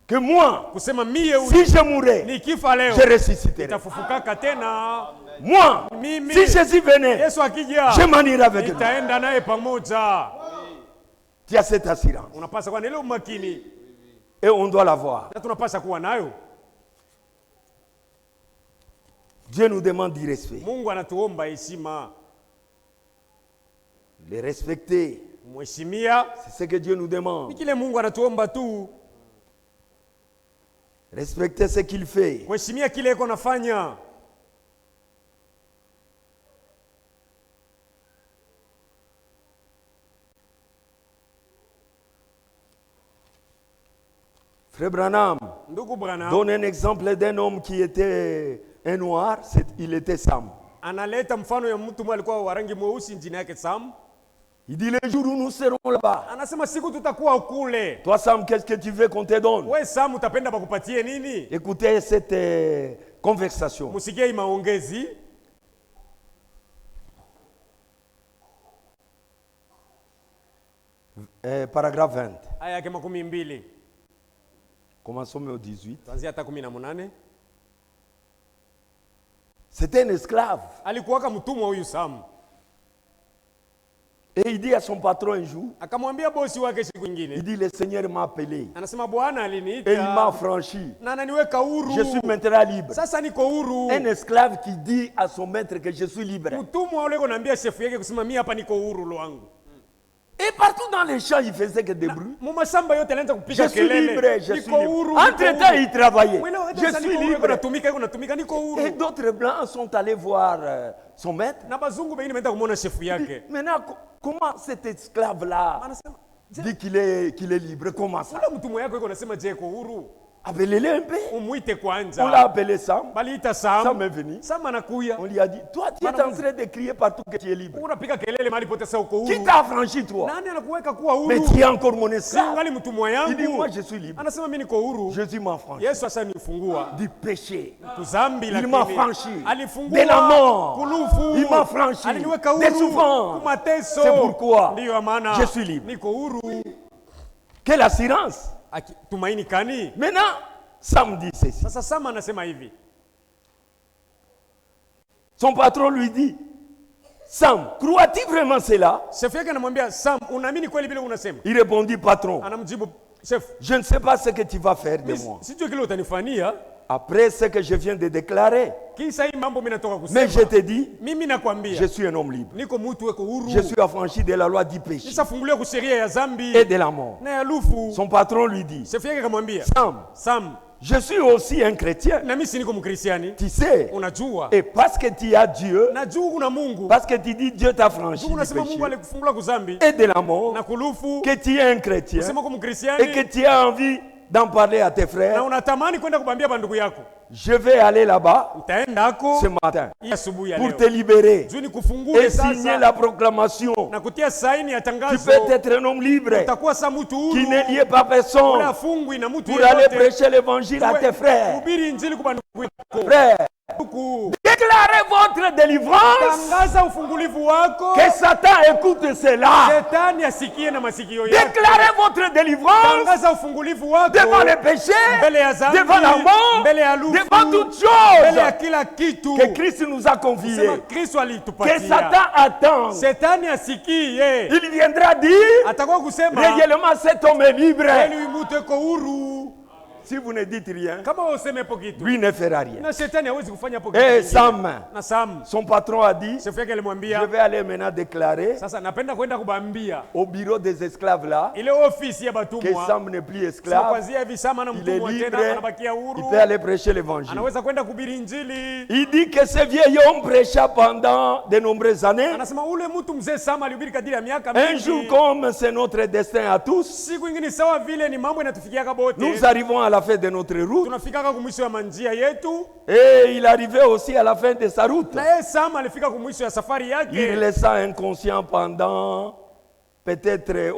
que moi, kusema mie si je mourais, nikifa leo je ressusciterai. nitafufukaka tena. Moi, Mimi si Jésus venait, Yesu akija je m'en irai avec lui. nitaenda naye pamoja. Tu as cette assurance. Unapasa kuwa na ile umakini, Et on doit l'avoir. na tunapasa kuwa nayo. Dieu nous demande du respect. Mungu anatuomba heshima, Les respecter, mheshimia. c'est ce que Dieu nous Ni demande. kile Mungu anatuomba tu, Respecter ce qu'il fait. kuheshimia kile iko nafanya. Frère Branham, Ndugu Branham donne un exemple d'un homme qui était un noir, il était Sam. analeta mfano ya mtu mmoja alikuwa wa rangi mweusi, jina yake Sam. Il dit le jour où nous serons là-bas, Anasema siku tutakuwa kule, toi Sam, qu'est-ce que tu veux qu'on te donne? we Sam utapenda bakupatie nini? Écoutez cette conversation. Musikie hii maongezi. Paragraphe 20. Aya yake 20. Commençons au 18. Tuanzie hata 18. C'était un esclave. Alikuwaka mtumwa huyu Sam. Et il dit à son patron un jour, Akamwambia bosi wake siku il nyingine. dit, le Seigneur m'a appelé Anasema Bwana et il m'a aliniita affranchi. na ananiweka huru. Je suis maintenant libre. Sasa niko huru. Un esclave qui dit à son maître que je suis libre. Mtumwa ule konaambia shefu yake kusema mimi hapa niko huru lwangu. Et partout dans les champs, il faisait que des bruits. Mumashamba yote alianza Je kupiga suis libre, kelele. je suis Niko huru. libre. Entre-temps, il travaillait. Je Je suis libre. natumika niko huru. Et d'autres blancs sont allés voir son maître. Na bazungu wengine wameenda kumuona shefu yake. Maintenant, comment cet esclave-là Anasema dit qu'il est libre? Comment ça? ule mtumwa yako yuko anasema je iko huru? Appelez-le un peu. Umuite On kwanza. l'a appelé Sam. Baliita Sam Sam. est venu. Sam anakuya. On lui a dit, toi, tu es en train de crier partout que tu es libre. Unapiga kelele mahali pote sasa uko Qui huru. t'a affranchi, toi? Nani anakuweka kuwa huru? Mais tu es encore mon Si esclave. ungali mtumwa Il dit, yangu. moi, je suis libre. Anasema mimi niko huru. Jésus m'a affranchi Yesu ashanifungua. du péché. Kuzambi Il m'a lakini affranchi alifungua de la mort. kulufu. Il m'a affranchi Aliniweka des huru. souffrances. Kumateso. C'est pourquoi Ndiyo maana je suis libre. niko huru. Quelle assurance! Tumaini kani? Maintenant, Sam dit ceci. Sasa Sam anasema hivi. Son patron lui dit, Sam, crois-tu vraiment cela? Shefu yake anamwambia Sam, unaamini kweli vile unasema? Il répondit, patron, Anamjibu chef, je ne sais pas ce que tu vas faire de moi. sijui kile utanifanyia. Après ce que je viens de déclarer. Kisa hii mambo mimi natoka Mais je kusema. te dis, Mimi je nakwambia suis un homme libre. niko mtu weko huru. Je suis affranchi de la loi du péché Nishafunguliwa kwa sheria ya dhambi et de la mort. na ya lufu. Son patron lui dit, Shefu yake akamwambia, Sam, Sam, je suis aussi un chrétien. na mimi si niko mkristiani. Tu sais, Unajua? et parce que tu as Dieu, Najua kuna Mungu. parce que tu dis Dieu t'a affranchi Mungu du unasema Mungu péché alikufungula kuzambi et de la mort, na kulufu. que tu es un chrétien Unasema kwa et mkristiani que tu as envie d'en parler à tes na frères. unatamani kwenda kubambia bandugu yako. Je vais aller là-bas Utaenda hako ce matin hii asubuhi ya pour leo. te libérer Juu ni et kufungule signer sasa la proclamation. na kutia saini ya Tu tangazo. peux être un homme libre Utakuwa sa mtu qui huru. ne lié pas personne Ule afungwi na mtu pour aller yeyote. prêcher l'évangile à tes frères. Hubiri injili kwa bandugu yako. Frères, Huku. déclarez votre délivrance. Tangaza ufungulivu wako. Que Satan écoute cela. Shetani asikie na masikio yake. Déclarez votre délivrance Tangaza ufungulivu wako. devant le péché, Mbele ya dhambi, devant la mort, mbele ya lufu, devant toutes mbele ya choses kila kitu. que Christ nous a Sema confiées. Kristo Que alitupatia. Satan attend. Shetani asikie. Il viendra dire, Atakuwa kusema réellement cet homme est libre. kweli mtu eko huru. Si vous ne dites rien, Kama useme hapo kitu. lui ne fera rien. Na shetani hawezi kufanya hapo kitu. Et kingine. Sam, Na Sam, son patron a dit, shefu yake je alimwambia, vais aller maintenant déclarer sasa napenda kwenda kubambia au bureau des esclaves là ile ofisi ya que batumwa. Sam n'est plus Sema esclave, kwanzia hivi Sam ana il est mtumwa libre, tena anabakia il huru. peut aller prêcher l'évangile. Anaweza kwenda kuhubiri injili. Il dit que ce vieil homme prêcha pendant de nombreuses années. Anasema ule mtu mzee Sam alihubiri kadiri ya miaka Un jour, mingi. comme c'est notre destin à tous, Siku ingine sawa vile ni mambo inatufikiaka bote. nous arrivons à la fin de notre route. Tunafikaka kumwisho ya manjia yetu. Et il arrivait aussi à la fin de sa route. Na yeye Sam alifika kumwisho ya safari Il yake. laissa inconscient pendant peut-être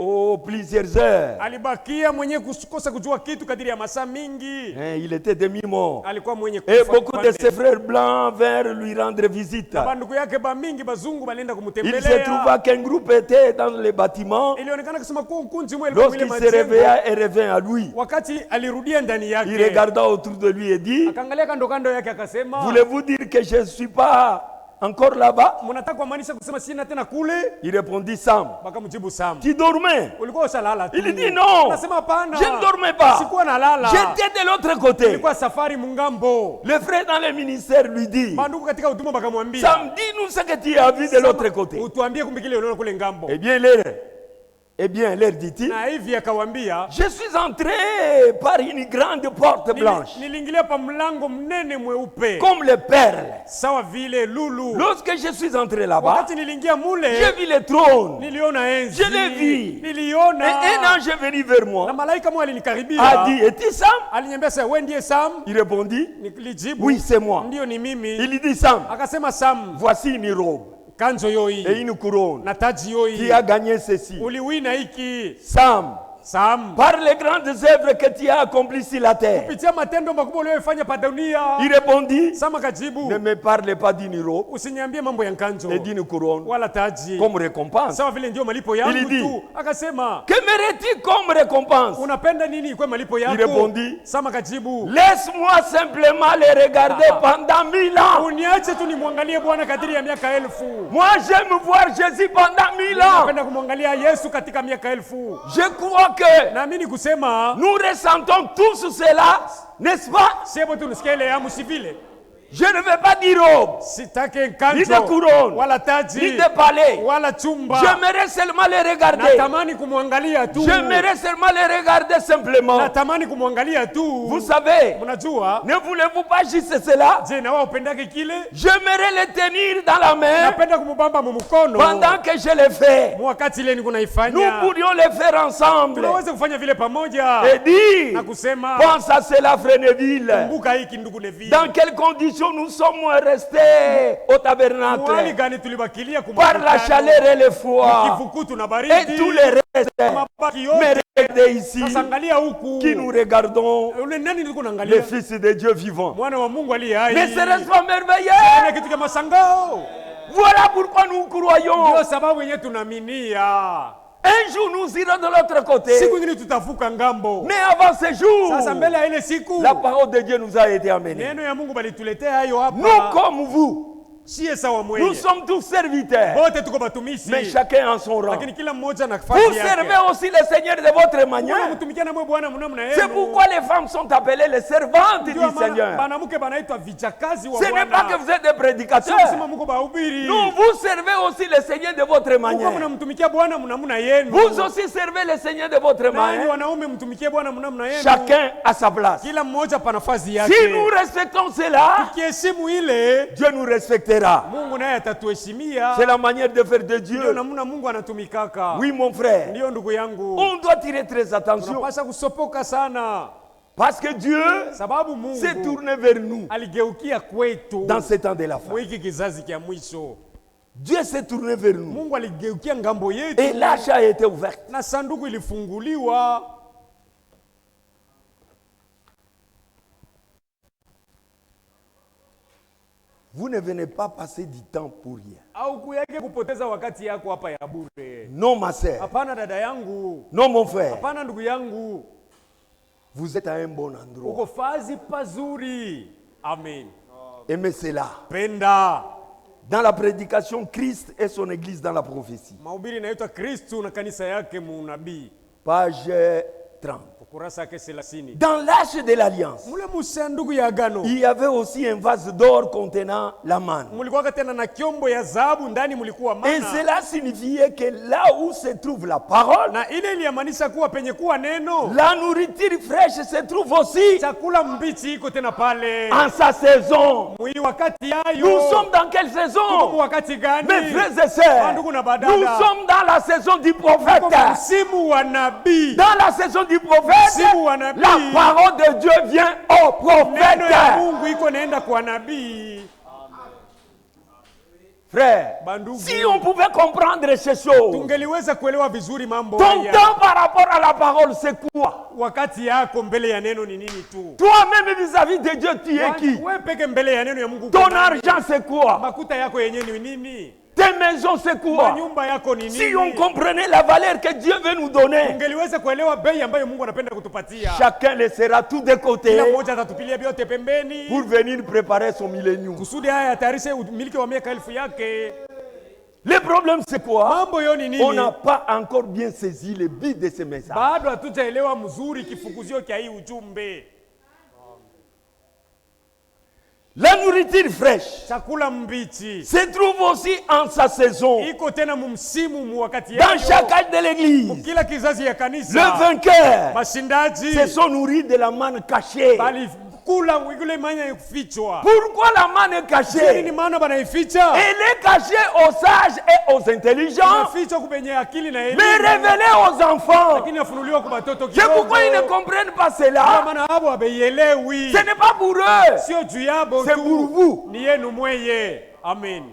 plusieurs heures. Alibakia mwenye kukosa kujua kitu kadiri ya masaa mingi. Il était demi-mort. Alikuwa mwenye Et kufa beaucoup de kipande. ses frères blancs vinrent lui rendre visite. Na bandugu yake ba mingi bazungu balienda Il se kumtembelea. trouva qu'un groupe était dans les bâtiments. Ilionekana kusema kuwa ukunji mwe ilikuwa Lorsqu'il vile se majengo. réveilla et revint à lui, Wakati alirudia ndani il yake. regarda autour de lui et dit, Akaangalia kando kando yake akasema, voulez-vous dire que je ne suis pas encore là-bas? mnataka kumaanisha kusema sina tena kule? Il répondit, Sam, Bakamjibu Sam, tu dormais? ulikuwa ushalala tu. Il dit non, Anasema hapana. je ne dormais pas. Sikuwa nalala. J'étais de l'autre côté. Ilikuwa safari mungambo. Le frère dans le ministère lui dit, Bandugu katika huduma bakamwambia, Sam, dis-nous ce que tu as vu de l'autre côté. utuambie kumbe kile uliona kule ngambo. Eh bien, leur dit-il, Na hivi akawambia, je suis entré par une grande porte blanche, niliingilia pa mlango mnene mweupe comme les perles. sawa vile lulu. Lorsque je suis entré là-bas, Wakati niliingia mule, j'ai vu le trône. niliona enzi. Je l'ai vu. Et Niliona. un ange est venu vers Na moi, malaika mmoja alinikaribia. a dit, es-tu Sam? Aliniambia sasa, wewe ndiye Sam? Il répondit, Nilijibu, oui, c'est moi. ndio ni mimi. Il dit, Sam, Akasema Sam, voici une robe kanzo et yoi une couronne. na taji Qui yoi. a gagné ceci? Uliwina hiki. Sam, Sam, par les grandes œuvres que tu as accomplies sur la terre. kupitia matendo makubwa uliyofanya pa dunia. Il répondit, Sam akajibu, ne me parle pas d'une robe usiniambie mambo ya nkanjo et d'une couronne wala taji comme récompense. sawa vile ndio malipo yangu Il dit, tu. Akasema, Qu'aimerais-tu comme récompense? unapenda nini kwa malipo Il yako? répondit, Sam akajibu, laisse-moi simplement les regarder pendant 1000 ans. uniache tu nimwangalie Bwana kadiri ya miaka 1000. Moi, j'aime voir Jésus pendant 1000 ans. Napenda kumwangalia Yesu katika miaka 1000. Je crois que Naamini kusema nous ressentons tous cela, n'est-ce pas? sebo tu nisikia ile amu si vile. Je ne veux pas dire robe, Sitake ni de nkanjo couronne, wala ni taji de palais. wala chumba. J'aimerais seulement les regarder. Natamani kumwangalia tu. J'aimerais seulement les regarder simplement. Natamani kumwangalia tu. Vous savez, Mnajua? ne voulez-vous pas juste cela? Je, na wao upendake kile? J'aimerais les tenir dans la main Napenda kumubamba mumukono. pendant que je les fais. Wakati ile niko Nous naifanya. pourrions les faire ensemble Tunaweza kufanya vile pamoja. et dire, Na kusema, pense à cela, Frénéville. kumbuka hiki ndugu Nevi. Dans quelles conditions nous sommes restés au Mwali tabernacle? gani tulibakilia Par la chaleur et le froid kifukutu na et baridi. tous les restes. Mabaki yote. Mais regardez ici, Sasa angalia huku. qui nous regardons, Ule nani niko le naangalia? Fils de Dieu vivant. Mwana wa Mungu aliye hai. Mais serait-ce pas merveilleux? Ana kitu kama sangao. Voilà pourquoi nous croyons. Ndio sababu yenyewe tunaaminia. Un jour nous irons de l'autre côté. Siku ingine tutavuka ngambo. Mais avant ce jour, Sasa mbele ya ile siku la parole de Dieu nous a été amenée. neno ya Mungu balituletea hayo hapa. Nous comme vous, Sie sawa nous mwenye. sommes tous serviteurs, Wote tuko batumishi. mais chacun en son rang. Lakini kila mmoja na Vous nafasi servez yake. aussi le Seigneur de votre manière. Mnamtumikia na mwe Bwana mnamna yenu. C'est pourquoi les femmes sont appelées les servantes du Ndio maana Seigneur. banamuke banaitwa vijakazi wa Ce n'est pas que Bwana. vous êtes des Sio prédicateurs. kusema Mungu bahubiri. Non, vous servez aussi le Seigneur de votre Mungu manière. mnamtumikia Bwana mnamna yenu. Vous aussi servez le Seigneur de votre Nani manière. wanaume mtumikie Bwana mnamna yenu. Chacun à sa place. Kila mmoja pa nafasi yake. Si nous respectons cela, Tukiheshimu ile, Dieu nous respectera. Mungu naye atatuheshimia. C'est la manière de faire de Ndio Dieu. namna Mungu anatumikaka. Oui, mon frère. Ndio ndugu yangu. On doit tirer très attention. Tunapaswa kusopoka sana. Parce que Dieu Sababu s'est Mungu tourné vers nous aligeukia kwetu dans ce temps de la fin. mwiki kizazi kia mwisho. Dieu s'est tourné vers nous. Mungu aligeukia ngambo yetu Et l'arche a été ouverte. na sanduku ilifunguliwa. Vous ne venez pas passer du temps pour rien. Au kuyake kupoteza wakati yako hapa ya bure. Non, ma sœur. Hapana dada yangu. Non, mon frère. Hapana ndugu yangu. Vous êtes à un bon endroit. Uko fazi pazuri. Amen. Aimez cela. Penda. Dans la prédication, Christ et son église dans la prophétie. Mahubiri inaitwa Kristo na kanisa yake munabii. Page 30. Ukurasa yake 30. Dans l'arche de l'alliance, Mule musanduku ya agano. il y avait aussi un vase d'or contenant la manne. Mulikuwa tena na kyombo ya dhahabu ndani mulikuwa Et mana. cela signifiait que là où se trouve la parole, Na ile iliyamaanisha kuwa penye kuwa neno, la nourriture fraîche se trouve aussi chakula mbichi iko tena pale. en sa saison. Mwi wakati yayo. Nous sommes dans quelle Tuko saison? wakati gani? Mes frères et sœurs, Ndugu na badada. nous sommes dans la saison du prophète. Tuko msimu wa nabii. Dans la saison du prophète, Msimu wa nabii. la parole de Dieu vient au Neno ya prophète. Mungu iko naenda kwa nabii. Frère, Bandugu. si on pouvait comprendre ces choses, Tungeliweza kuelewa vizuri mambo ton haya. temps par rapport à la parole, c'est quoi? Wakati yako mbele ya neno ni nini tu? Toi-même vis-à-vis de Dieu, tu es qui? Wewe peke mbele ya neno ya Mungu. Ton uko nani? argent, c'est quoi? Makuta yako yenyewe ni nini? Tes maisons, c'est quoi? Nyumba yako ni nini? Si on comprenait la valeur que Dieu veut nous donner, Ungeliweza kuelewa bei ambayo Mungu anapenda kutupatia. chacun laissera tout de côté Kila mmoja atatupilia vyote pembeni. pour venir préparer son millénium. Kusudi haya atayarishe umiliki wa miaka 1000 yake. Le problème, c'est quoi? Mambo yo ni nini? On n'a pas encore bien saisi le but de ce message. Bado hatujaelewa mzuri kifukuzio cha hii ujumbe. La nourriture fraîche Chakula mbichi se trouve aussi en sa saison. iko tena mumsimu mu wakati Dans yayo. chaque âge de l'église, Kila kizazi ya kanisa. le vainqueur Mashindaji se sont nourris de la manne cachée. bali kula ile manya ya kufichwa. Pourquoi la manne est Nini cachée? maana banaificha? Elle est cachée aux sages et aux intelligents, Inafichwa kupenye akili na elimu. mais révélée aux enfants. Lakini afunuliwa kwa watoto C'est kidogo. pourquoi ils ne comprennent pas Ndio cela. maana hapo habeielewi. Ce n'est pas pour eux, Sio juu yabo c'est tu. pour vous. Ni yenu mweye. Amen.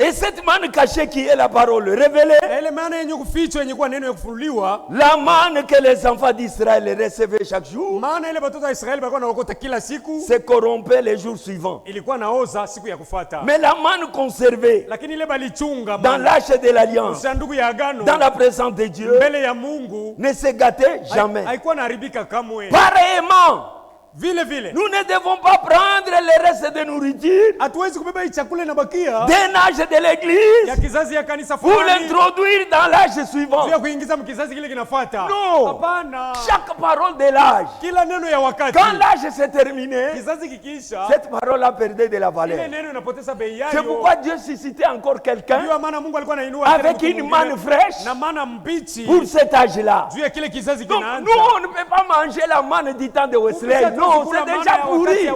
Et cette manne cachée qui est la parole révélée, Na ile maana yenye kufichwa yenye kuwa neno ya kufunuliwa, la manne que les enfants d'Israël recevaient chaque jour, maana ile watoto wa Israeli walikuwa wanaokota kila siku, se corrompait les jours suivants. ilikuwa naoza siku ya kufuata. Mais la manne conservée Lakini ile balichunga dans l'arche de l'alliance, sanduku ya agano dans la présence de Dieu, mbele ya Mungu ne se gâtait jamais. haikuwa naharibika kamwe. Pareillement, Vile vile nous ne devons pas prendre les restes de nourriture hatuwezi kubeba hii chakula inabakia d'un âge de ya l'église kizazi ya kanisa pour fulani l'introduire dans l'âge suivant. ya kuingiza mkizazi kile kinafuata. Non. Hapana. Chaque parole de l'âge, Kila neno ya wakati, quand l'âge s'est terminé, kizazi kikiisha, cette parole a perdu de la ile valeur. neno inapoteza bei C'est yayo. pourquoi Dieu suscitait encore quelqu'un Ndio maana Mungu alikuwa anainua avec mtu une mwingine manne fraîche na mana mbichi pour cet âge-là. juu ya kile kizazi Donc kinaanza. nous, on ne peut pas manger la manne du temps de Wesley. Non, c'est déjà pourri.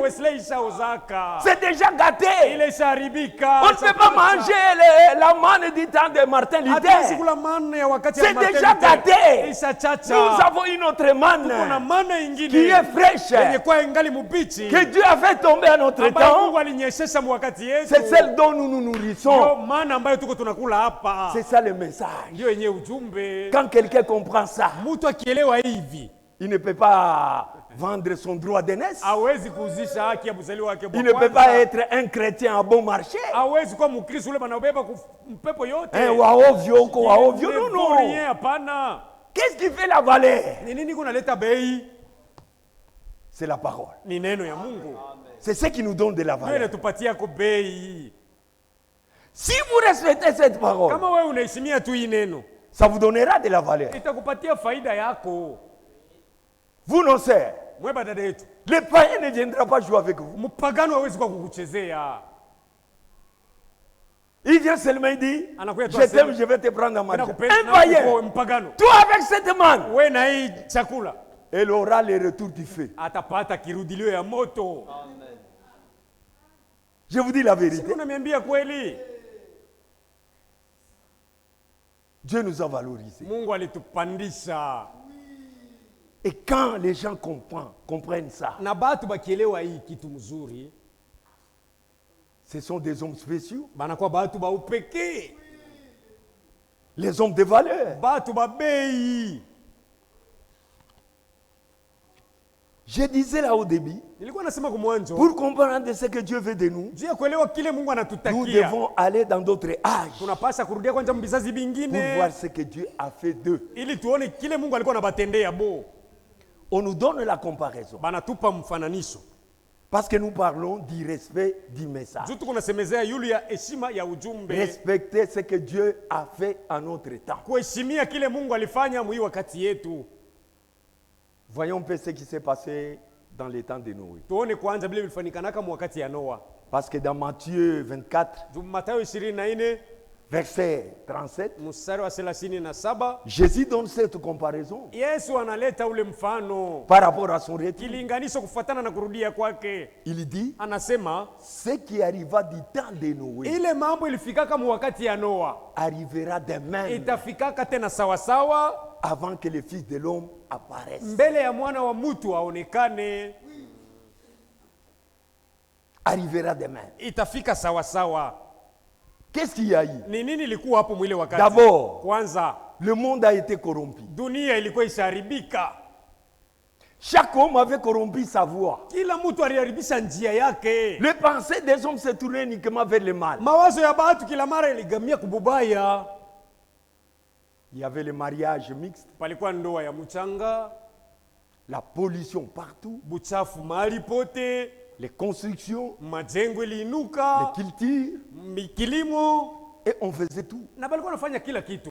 C'est déjà gâté. Ile isharibika. On ne peut pas manger la manne du temps de Martin Luther. Hatuwezi kula manne ya wakati ya C'est Martin déjà Luther. gâté. Ishachacha. Nous avons une autre manne Kuna manne qui ingine est fraîche, yenye kwa ingali mbichi que Dieu a fait tomber à notre ambayo temps. Mungu alinyeshesha wakati yetu. C'est celle dont nous nous Ndio nourrissons. maana ambayo tuko tunakula hapa. C'est ça le message. Ndio yenye ujumbe. Quand quelqu'un comprend ça, Mtu akielewa hivi il ne peut pas vendre son droit d'aînesse. hawezi kuuzisha haki ya mzaliwa wake Il ne peut pas être un chrétien à bon marché. hawezi kuwa Mkristo ule banabeba mpepo yote. Un waovio, ko waovio. Non, non. Rien, hapana. Qu'est-ce qui fait la valeur? Ni nini kunaleta bei? C'est la parole. Ni neno ya Mungu. C'est ce qui nous donne de la Ndio valeur. inatupatia ko bei. Si vous respectez cette parole, Kama wewe unaheshimia tu hii neno, ça vous donnera de la valeur. itakupatia faida yako. Vous, nos sœurs, Mweba dada yetu, le païen ne viendra pas jouer avec vous. mpagano hawezi kwa kukuchezea. Il vient seulement, il dit, Anakuja tu je t'aime, aseme, je vais te prendre en marche. nakupenda Un païen, mpagano. toi avec cette manne, Wewe na hii chakula elle aura le retour du feu. atapata kirudilio ya moto. Je vous dis la Siku vérité. unaniambia kweli, Dieu nous a valorisés. Mungu alitupandisha. Et quand les gens comprennent ça, Na batu bakielewa hii kitu mzuri, ce sont des hommes spéciaux, banakuwa batu ba upekee, les hommes de valeur. batu ba bei. Je disais là au début, Nilikuwa nasema kumwanzo, pour comprendre ce que Dieu veut de nous, juu ya kuelewa kile Mungu nous anatutakia, devons aller dans d'autres âges tunapasha kurudia kwanza mbizazi pour bingine voir ce que Dieu a fait d'eux. ili tuone kile Mungu alikuwa anabatendea bo. On nous donne la comparaison Banatupa mfananisho. parce que nous parlons du respect du message. Juu tuko nasemezea yule ya heshima ya ujumbe, Respecter ce que Dieu a fait en notre temps. kuheshimia kile Mungu alifanya mwi wakati yetu. Voyons un peu ce qui s'est passé dans les temps de Noé. Tuone kwanza vile vilifanikanaka mu wakati ya Noa. Parce que dans Matthieu 24, Juu Mathayo 24 verset 37, mstari wa 37, Jésus donne cette comparaison Yesu analeta ule mfano par rapport à son retour. kilinganisho kufuatana na kurudia kwake. Il dit, Anasema ce qui arriva du temps de Noé ile mambo ilifikaka mu wakati ya Noa arrivera demain itafikaka tena sawasawa avant que le Fils de l'homme apparaisse. mbele ya mwana wa mtu aonekane. Arrivera demain. Itafika sawasawa. Qu'est-ce qu'il y a eu? Ni nini ilikuwa hapo mwile wakati? D'abord, Kwanza, le monde a été corrompu. dunia ilikuwa isharibika. Chaque homme avait corrompu sa voie. Kila mtu aliharibisha njia yake. Les pensées des hommes se tournaient uniquement vers le mal. Mawazo ya watu kila mara iligamia kububaya. Il y avait le mariage mixte, Palikuwa ndoa ya mchanga, la pollution partout, buchafu mahali pote, les constructions, majengo les iliinuka, cultures, kilimo, et on faisait tout. na balikuwa wanafanya kila kitu.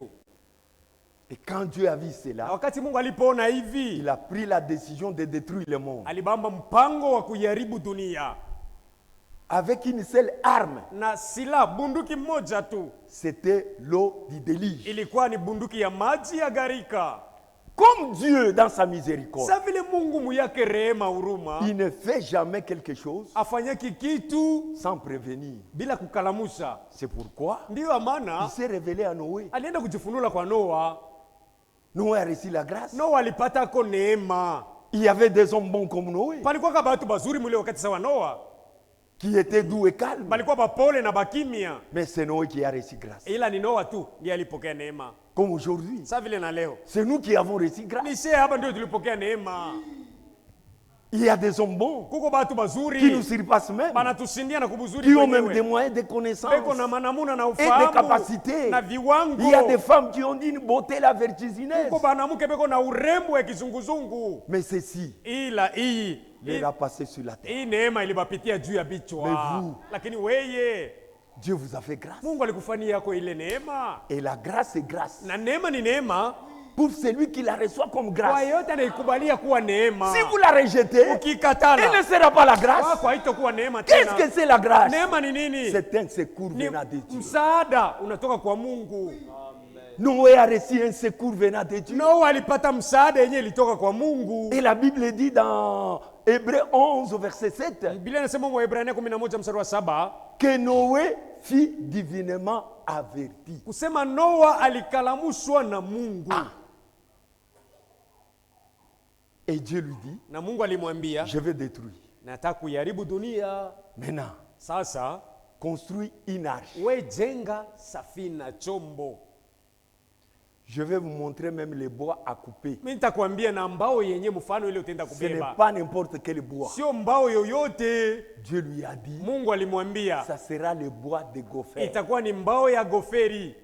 Et quand Dieu a vu Na cela, wakati Mungu alipoona hivi, il a pris la décision de détruire le monde alibamba mpango wa kuiharibu dunia avec une seule arme. na sila bunduki moja tu, C'était l'eau du déluge. ilikuwa ni bunduki ya maji ya gharika. Comme Dieu, dans sa miséricorde, Sa vile Mungu muyake rehema huruma, il ne fait jamais quelque chose afanyaki kitu sans prévenir. bila kukalamusha. C'est pourquoi Ndiyo il amana s'est révélé à Noé. alienda kujifunula kwa Noa. Noé a reçu la grâce. Noa alipata ko neema. Il y avait des hommes bons comme Noé Palikuwa ka batu bazuri mwile wakati sawa Noa, qui était doux et calme. balikuwa bapole na bakimya, Mais c'est Noé qui a reçu grâce. ila ni Noa tu ndiye alipokea neema. Comme aujourd'hui. Sasa vile na leo C'est nous qui avons reçu grâce. ni sisi hapa ndio tulipokea neema. Il y a des hommes bons Kuko batu qui nous bazuri surpassent même. banatushindia na kubuzuri Qui ont même wenyewe. des moyens, des connaissances Beko na manamuna na et des ufahamu capacités. na viwango. Il y a des femmes qui ont dit une beauté la vertigineuse. Kuko banamuke beko na urembo ya kizunguzungu. Mais ceci, Ila hii il a passé sur la terre. hii neema ilibapitia juu ya bichwa. Mais vous, Lakini weye Dieu vous a fait grâce. Mungu alikufanyia yako ile neema. Et la grâce est grâce. Na neema ni neema Pour celui qui la reçoit comme kwa grâce. yote anaikubalia kuwa neema. Si vous la rejetez, Ukikatala elle ne sera pas la grâce. wako haitakuwa neema Qu'est-ce tena. que c'est la grâce? Neema ni nini? C'est un secours Ni venant de Dieu. msaada unatoka kwa Mungu. Noé a reçu un secours venant de Dieu. Noa alipata msaada yenyewe ilitoka kwa Mungu. Et la Bible dit dans Hébreux 11, verset 7, Biblia inasema Waebrania 11 mstari wa 7 que Noé fut divinement averti. kusema Noa alikalamushwa na Mungu. Et Dieu lui dit, Na Mungu alimwambia je vais détruire. nataka kuiharibu dunia. Maintenant, Sasa construis une arche. we jenga safina chombo. Je vais vous montrer même les bois à couper. Mimi nitakwambia na mbao yenye mfano ile utaenda Ce n'est kubeba. pas n'importe quel bois. Sio mbao yoyote. Dieu lui a dit, Mungu alimwambia ça sera le bois de gopher. itakuwa ni mbao ya goferi.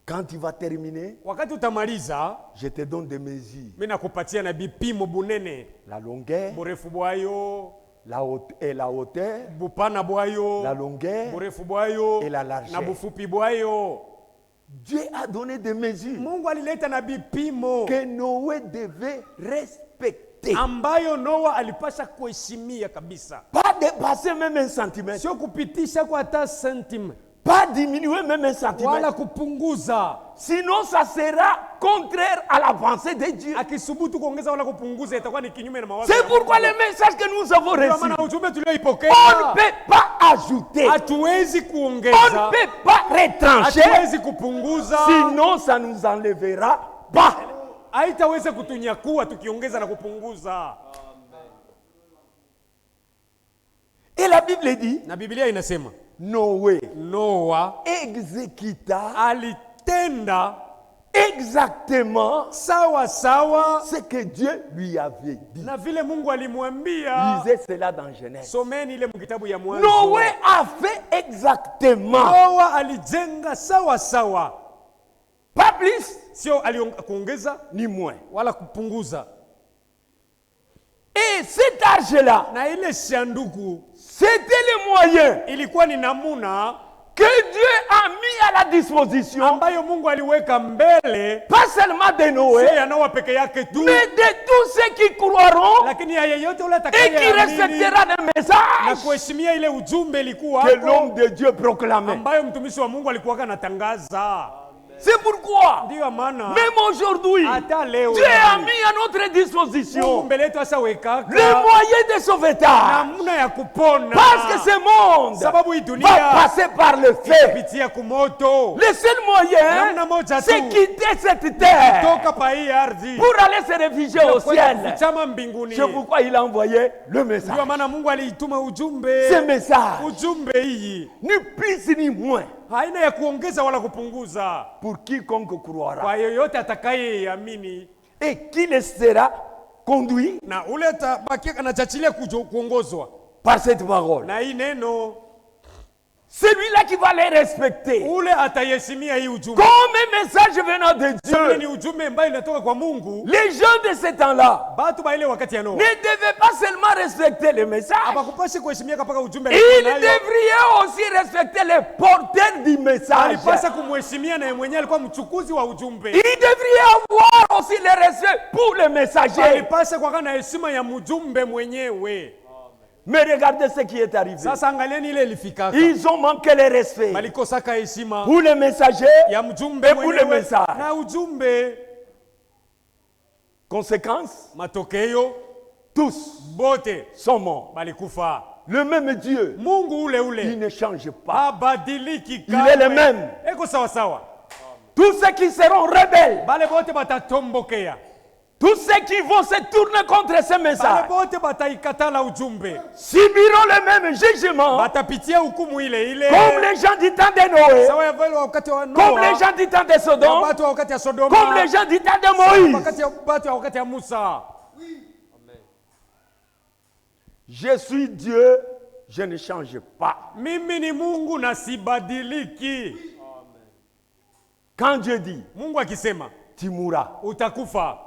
Quand tu vas terminer, Wakati utamaliza, je te donne des mesures. mimi nakupatia na bipimo bunene, La longueur, burefu bwayo, la hauteur, bupana bwayo, la longueur. burefu bwayo Et la largeur. na bufupi bwayo. Dieu a donné des mesures Mungu alileta na bipimo que Noé devait respecter. ambayo Noa alipasha kuheshimia kabisa, Pas dépasser même un centimètre. sio kupitisha kwa hata sentime Pas diminuer même un wala centimètre. kupunguza. Sinon, ça sera contraire à la pensée de Dieu. Akisubutu kuongeza wala kupunguza itakuwa ni kinyume na mawazo. C'est pourquoi le message que nous avons Ndio reçu, maana ujumbe on tulioipokea ne peut pas ajouter, hatuwezi on ne kuongeza, peut pas retrancher, hatuwezi kupunguza, sinon ça nous enlèvera pas. haitaweza kutunyakua tukiongeza na kupunguza. Et la Bible dit, Na Biblia inasema Noé Noa exécuta alitenda exactement sawa sawa ce que Dieu lui avait dit. na vile Mungu alimwambia. Lisez cela dans Genèse. Someni ile mkitabu ya Mwanzo. Noé a fait exactement, Noa alijenga sawa sawa, pas plus sio kuongeza ni moins. wala kupunguza. Et cet arche-là, Na ile shanduku c'était le moyen ilikuwa ni namuna que Dieu a mis à la disposition, ambayo Mungu aliweka mbele, pas seulement de sio Noé, ya Noa peke yake tu, mais de tous ceux qui croiront lakini ya yeyote ule et qui atakayeamini respectera le na message kuheshimia ile ujumbe ilikuwa que l'homme de Dieu proclamait. ambayo mtumishi wa Mungu alikuwa anatangaza. C'est pourquoi, Ndiyo maana même aujourd'hui, hata leo Dieu a hii, mis à notre Mungu disposition mbele yetu ashawekaka le moyen de sauvetage. namna ya kupona, Parce que ce monde sababu hii va dunia passer par le feu. pitia kumoto. Le seul moyen, Namna moja c'est tu, quitter cette terre toka pa hii ardhi pour aller se réfugier au ciel. kuchama mbinguni. C'est pourquoi il a envoyé le Ndio message. maana Mungu aliituma ujumbe. Ce message, Ujumbe hii ni plus ni moins, haina ya kuongeza wala kupunguza, pour quiconque croira. kwa yoyote atakayeamini, Et qui le sera conduit na ule atabakia anachachilia kuongozwa par cette parole. na hii neno, Celui-là qui va les respecter. ule ataheshimia hii ujumbe. Comme un message venant de Sababu ni Dieu. ujumbe ambayo inatoka kwa Mungu. Les gens de ce temps-là Batu ba ile wakati ya Noa ne devaient pas seulement respecter le message, hapakupashi kuheshimia mpaka ujumbe ils alikuwa nayo. devraient aussi respecter les porteurs du message. Alipasa kumheshimia na yeye mwenyewe alikuwa mchukuzi wa ujumbe. Ils devraient avoir aussi le respect pour le messager. Alipasa kuwa na heshima ya mjumbe mwenyewe. Mais regardez ce qui est arrivé. Sasa angalieni ile ilifikaka. Ils ont manqué le respect Balikosaka heshima pour le messager ya mjumbe et pour le mwenyewe message. na ujumbe. Conséquence, Matokeo tous bote sont morts. balikufa. Le même Dieu, Mungu ule il ule ne change pas. habadiliki Il est le même. Eko sawa sawa. Tous ceux qui seront rebelles, Bale bote batatombokea. Tous ceux qui vont se tourner contre ce Bale message bote bataikatala ujumbe. subiront le même jugement Batapitia hukumu ile ile. comme les gens du temps de Noé, Sawa ya vile wakati wa comme les Noa. gens du temps de Ya Sodome, watu wa wakati ya Sodoma. comme les gens du temps de Moïse. Wakati ya watu wa wakati ya Musa. Je suis Dieu, je ne change pas. Mimi ni Mungu na sibadiliki. Quand Dieu dit, Mungu akisema tu mourras, utakufa.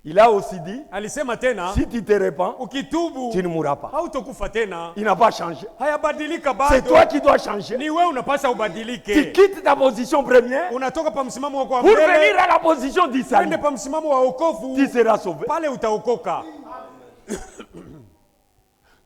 il a aussi dit, Alisema tena si tu te répands, ukitubu tu ne mourras pas. hautakufa tena. Il n'a pas changé. Hayabadilika C'est bado. toi qui dois changer. Ni wewe unapaswa Tu ubadilike. quittes ta position première Unatoka pa msimamo wako wa pour venir mbele à la position du salut. uende pa msimamo wa wokovu, Tu seras sauvé. pale utaokoka.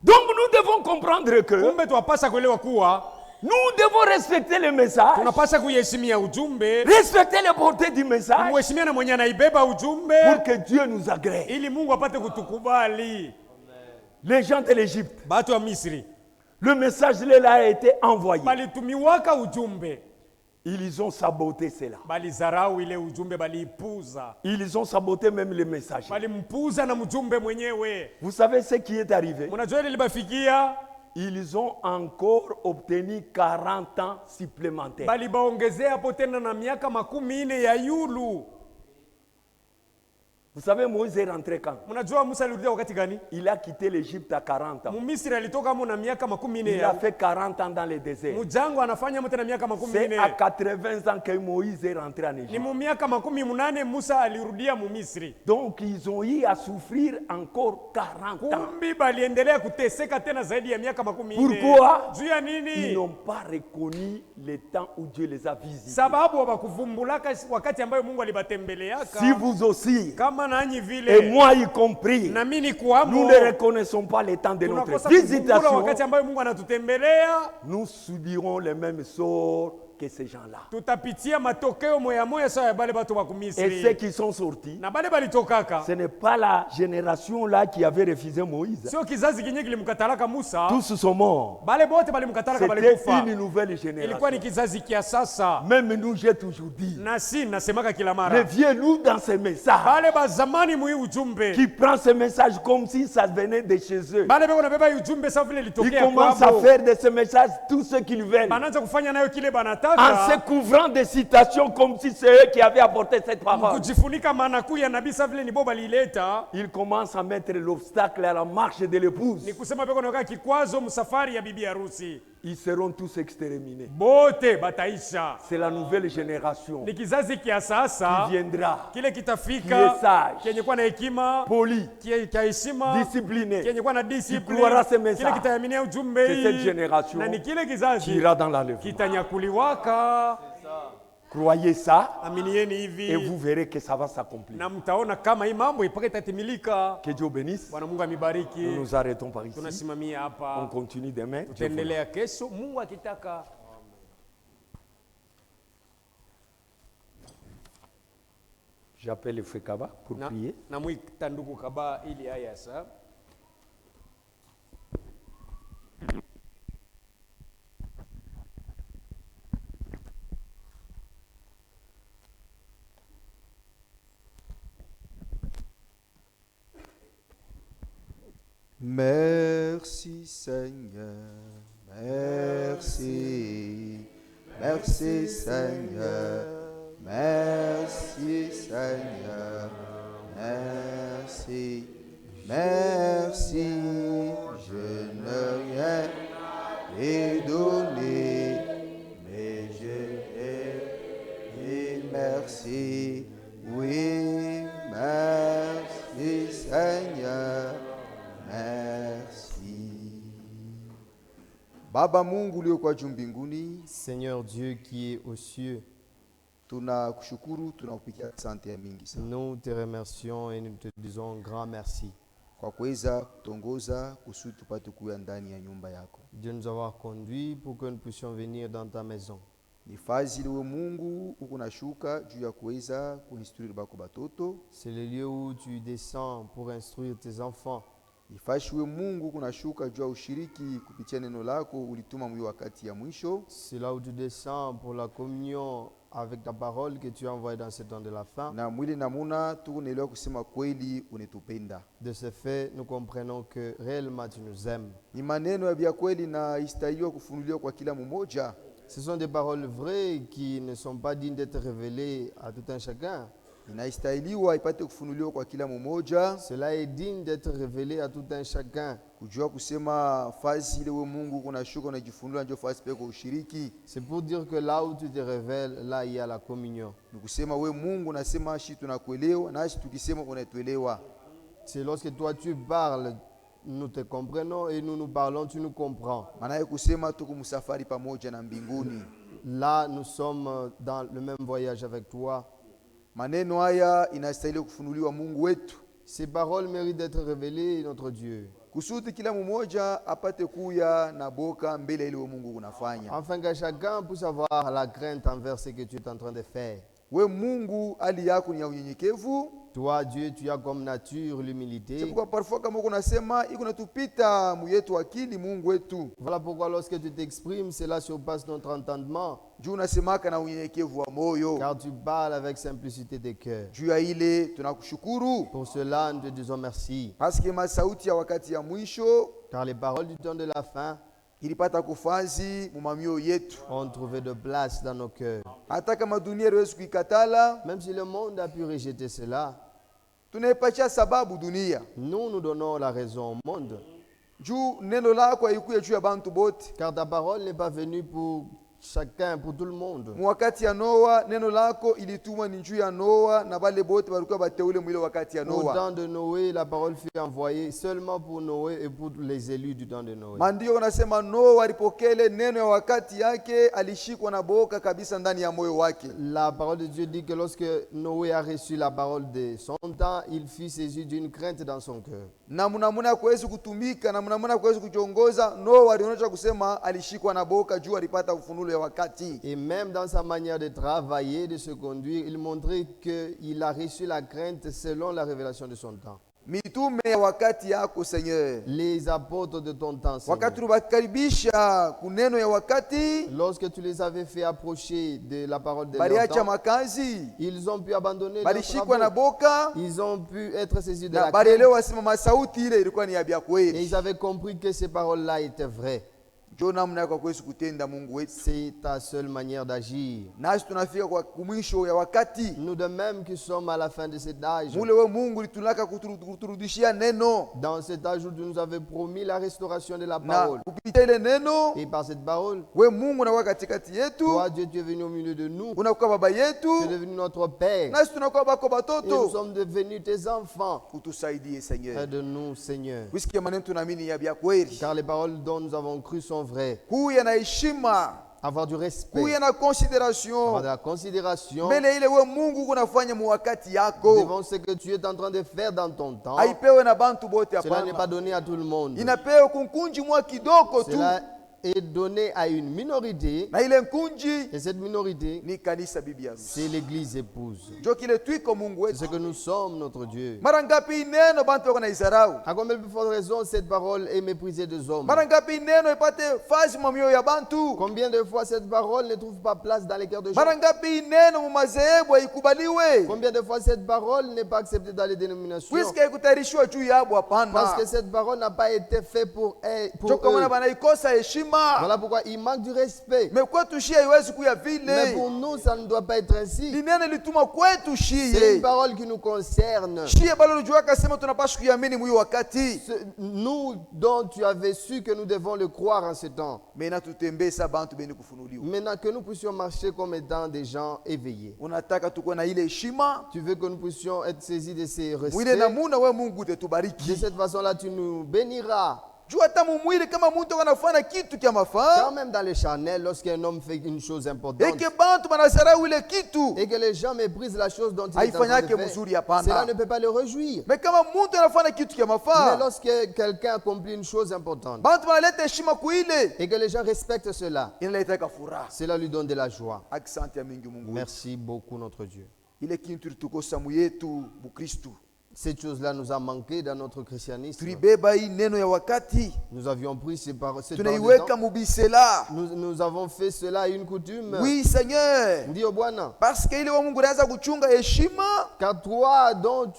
Donc nous devons comprendre que Kumbe tunapaswa kuelewa kuwa nous devons respecter le message, tunapaswa kuheshimia ujumbe, respecter les portées du message kumheshimia na mwenye anaibeba ujumbe, pour que Dieu nous agrée. ili Mungu apate kutukubali. Les gens de l'Égypte, Batu wa Misri le message là a été envoyé. balitumiwaka ujumbe, Ils ont saboté cela. balizarau ile ujumbe, baliipuza, Ils ont saboté même le message. balimpuza na mjumbe mwenyewe. Vous savez ce qui est arrivé? Mnajua ile libafikia, Ils ont encore obtenu 40 ans supplémentaires. balibaongezea hapo tena na miaka 40 ya yulu. Vous savez, Moïse est rentré quand? Mnajua Musa alirudia wakati gani? Il a quitté l'Égypte à 40 ans. Mumisri alitoka mo na miaka 40 Il a ya fait 40 ans dans le désert. mujango, anafanya mo tena miaka C'est à 40. 80 ans que Moïse est rentré en Ni Égypte. mu miaka 80 Musa alirudia mu Misri. Donc ils ont eu à souffrir encore 40 ans. Kumbi baliendelea kuteseka tena zaidi ya miaka 40. Pourquoi? Juu ya Ils nini? n'ont pas reconnu le temps où Dieu les a visités. Sababu hawakuvumbulaka wakati ambayo Mungu alibatembeleaka. Si vous aussi, Kama nanyi et vile moi y compris, na mimi nous kuamo, ne reconnaissons pas le temps de notre tunakosa kuvumbula visitation, wakati ambayo Mungu anatutembelea, nous subirons le même sort que ces gens-là. tutapitia matokeo moya moya sawa ya bale batu wa Et ceux kumisri. qui sont sortis, Na bale balitokaka, ce n'est pas la génération-là qui avait refusé Moïse. sio kizazi kinye kilimkatalaka Musa. Tous sont morts. Bale bote balimkatalaka, C'était balikufa. une nouvelle Ilikuwa génération. ni kizazi kia sasa. Même nous, j'ai toujours dit, Na si nasemaka kila mara, reviens-nous dans ces messages bale ba zamani mui ujumbe, qui prend ce message comme si ça venait de chez eux. bale beko nabeba ujumbe sawa vile Ils litokea commencent à kwabo, faire de ce message tout ce qu'ils veulent. banaanza kufanya nayo kile En banataka, se couvrant des citations comme si c'est eux qui avaient apporté cette parole. kujifunika manakuu ya nabii sawa vile ni bo balileta. Ils commencent à mettre l'obstacle à la marche de l'épouse. Ni kusema beko nakaa kikwazo msafari ya bibi harusi, Ils seront tous exterminés. bote bataisha. C'est la nouvelle génération Ni kizazi kia qui sasa viendra, kile qui est kitafika, sage, kenye kuwa na hekima, poli, kia heshima, discipliné, kenye kuwa na qui discipline, croira ce kile message, kitayaminia ujumbe c'est cette hii, génération na ni kile qui kizazi ira dans l'enlèvement. kitanyakuliwaka. Croyez ça Aminieni et hivi vous verrez que ça va s'accomplir. na mtaona kama hii mambo ipaka itatimilika. Que Dieu bénisse. Bwana Mungu Nous amibariki. nous arrêtons par ici. Tunasimamia On hapa, continue demain. Dieu voulant. tutaendelea kesho Mungu akitaka. J'appelle le frère Kaba pour Na, prier. na mwita ndugu Kaba ili haya sa Merci Seigneur, merci, merci Seigneur, merci Seigneur, merci, merci, je n'ai rien et donné, mais je ai dit merci, oui, merci Seigneur. Merci. Baba Mungu uliokuwa juu mbinguni, Seigneur Dieu qui est aux cieux, tunakushukuru, tunakupigia asante ya mingi sana nous te remercions et nous te disons grand merci kwa kuweza kutongoza kusudi tupate kuya ndani ya nyumba yako. de nous avoir conduits pour que nous puissions venir dans ta maison. Ni fadhili we Mungu uko nashuka juu ya kuweza kuinstruire bako batoto. C'est le lieu où tu descends pour instruire tes enfants. Ni fashi we Mungu uko nashuka juu ya ushiriki kupitia neno lako ulituma mwi wakati ya mwisho. C'est là où tu descends pour la communion avec ta parole que tu as envoyée dans ce temps de la fin. na mwili namuna tukunaelewa kusema kweli unetupenda. De ce fait, nous comprenons que réellement tu nous aimes. Ni maneno ya vya kweli na istahiliwa kufunuliwa kwa kila mmoja. Ce sont des paroles vraies qui ne sont pas dignes d'être révélées à tout un chacun. Inaistahiliwa ipate kufunuliwa kwa kila mmoja, Cela est digne d'être révélé à tout un chacun. kujua kusema fasi ile we Mungu kunashuka unajifunua ndio fasi peko ushiriki. C'est pour dire que là où tu te révèles, là il y a la communion. Ni kusema we Mungu unasema shi tunakuelewa na shi tukisema unatuelewa. C'est lorsque toi tu parles, nous te comprenons et nous nous parlons, tu nous comprends. Maana kusema tuko msafari pamoja na mbinguni. Là nous sommes dans le même voyage avec toi. Maneno haya inastahili kufunuliwa Mungu wetu. Ces paroles méritent d'être révélées, notre Dieu. Kusudi kila mmoja apate kuya na boka mbele ile Mungu unafanya. Afin que chacun puisse avoir la crainte envers ce que tu es en train de faire. We Mungu hali yako ni ya unyenyekevu. Toi, Dieu, tu as comme nature l'humilité. Kwa parfois kama unasema iko natupita muyetu akili Mungu wetu. Voilà pourquoi lorsque tu t'exprimes, cela surpasse notre entendement. Juu unasemaka na unyenyekevu wa moyo. Car tu parles avec simplicité de cœur. Juu ya ile tunakushukuru. Pour cela, nous te disons merci. Parce que masauti ya wakati ya mwisho, car les paroles du temps de la fin ilipata kufazi mumamio yetu. Ont trouvé de place dans nos cœurs. Hata kama dunia iwezi kuikatala, même si le monde a pu rejeter cela, tunaipatia sababu dunia. Nous donnons la raison au monde. Juu neno lako haikuja juu ya bantu bote. Car ta parole n'est pas venue pour chacun, pour tout le monde. Wakati ya Noa neno lako ilitumwa ni juu ya Noa na wale bote walikuwa bateule mwile wakati ya Noa. Au temps de Noé, la parole fut envoyée seulement pour Noé et pour les élus du temps de Noé. Mandio wanasema Noa alipokele neno ya wakati yake, alishikwa na boka kabisa ndani ya moyo wake. La parole de Dieu dit que lorsque Noé a reçu la parole de son temps, il fut saisi d'une crainte dans son cœur. Na mnamuna kuweza kutumika na mnamuna kuweza kujiongoza, Noa alionyesha kusema alishikwa na boka juu alipata ufunuo ya wakati. Et même dans sa manière de travailler, de se conduire, il montrait qu'il a reçu la crainte selon la révélation de son temps. Mitume ya wakati yako Seigneur. Les apôtres de ton temps, Seigneur. Wakati tubakaribisha kuneno ya wakati, lorsque tu les avais fait approcher de la parole de leur temps, makazi, ils ont pu abandonner leur travaux. Na boka, ils ont pu être saisis de la crainte. Et ils avaient compris que ces paroles-là étaient vraies. C'est ta seule manière d'agir. Nous de même qui sommes à la fin de cet âge, dans cet âge où tu nous avais promis la restauration de la parole, et par cette parole, toi Dieu, tu es venu au milieu de nous, tu es devenu notre Père, et nous sommes devenus tes enfants. Aide-nous Seigneur, car les paroles dont nous avons cru sont vraies. Avoir du respect, avoir de la considération devant ce que tu es en train de faire dans ton temps. Cela n'est pas donné à tout le monde. Cela est donné à une minorité, et cette minorité, c'est l'église épouse. C'est ce que nous sommes, notre Dieu. À combien de fortes raisons cette parole est méprisée des hommes? Combien de fois cette parole ne trouve pas place dans les cœurs de gens? Combien de fois cette parole n'est pas acceptée dans les dénominations? Parce que cette parole n'a pas été faite pour eux. Voilà pourquoi il manque du respect. Mais pour nous, ça ne doit pas être ainsi. C'est une parole qui nous concerne. Nous dont tu avais su que nous devons le croire en ce temps. Maintenant que nous puissions marcher comme étant des gens éveillés. Tu veux que nous puissions être saisis de ces respects. De cette façon-là, tu nous béniras. Quand même dans le charnel, lorsqu'un homme fait une chose importante et que les gens méprisent la chose dont il est en train de faire, cela ne peut pas le réjouir. Mais lorsque quelqu'un accomplit une chose importante et que les gens respectent cela, cela lui donne de la joie. Merci beaucoup notre Dieu. Cette chose-là nous a manqué dans notre christianisme. tulibeba hii neno ya wakati Nous avions pris cette parole de tunaiweka temps. mubisela. Nous avons fait cela une coutume. Oui Seigneur, Ndio Bwana. parce que ile wa Mungu anaweza kuchunga heshima Car toi, dont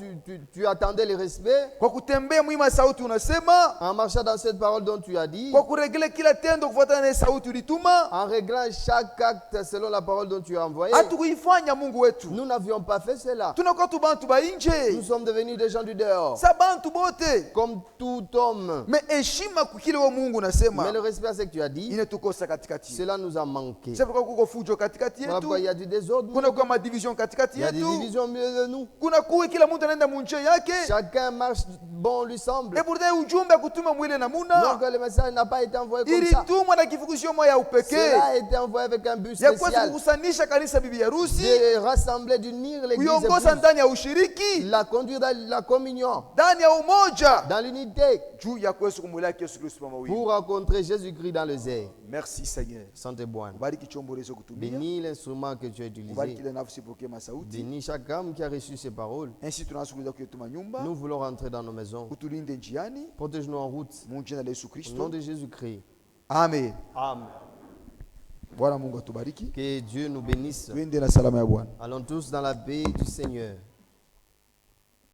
tu attendais le respect, kwa kutembea mwima sauti unasema, en marchant dans cette parole dont tu as dit, kwa kuregele kila tendo kufuatana na sauti ulituma, en réglant chaque acte selon la parole dont tu as envoyé, hatukuifanya Mungu wetu. nous n'avions pas fait cela. Tunakuwa tu bantu ba Nous nje, sommes devenus des gens du dehors, sa bantu bote. comme tout homme. Me heshima kukile wa Mungu Mais nasema le respect à ce que tu as dit, inetukosa katikati. cela nous a manqué. Sasa kwa kuko fujo katikati Voilà pourquoi il y yetu, a du désordre. kuna kwa madivision katikati Il y a des yetu, divisions au milieu de nous. kuna kuwe kila mtu anaenda munche yake. Chacun marche bon lui semble. Et pourtant ujumbe kutuma mwile namuna Donc le message n'a pas été envoyé comme ça. ilitumwa na kifukuzio moja ya upekee Cela a été envoyé avec un but ya kuweza spécial kukusanisha kanisa bibi harusi, de rassembler, d'unir l'église kuiongoza épouse, ndani ya ushiriki, la conduire dans la communion, ndani ya umoja, dans l'unité, juu ya kuweza kumulaki Yesu Kristo mama wewe. pour rencontrer Jésus-Christ dans les airs. Merci Seigneur. Sante Bwana. Bariki chombo lezo kutumia, Bénis l'instrument que tu as utilisé. bariki ile nafsi pokea masauti. Bénis chaque âme qui a reçu ces paroles. Ainsi tunasukuliza kuyetuma nyumba, Nous voulons rentrer dans nos maisons. kutulinde njiani, Protège-nous en route. mu jina la Yesu Au nom Kristo. de Jésus-Christ. Amen. Amen. Bwana Mungu atubariki. Que Dieu nous bénisse. Twende na salama ya Bwana. Allons tous dans la paix du Seigneur.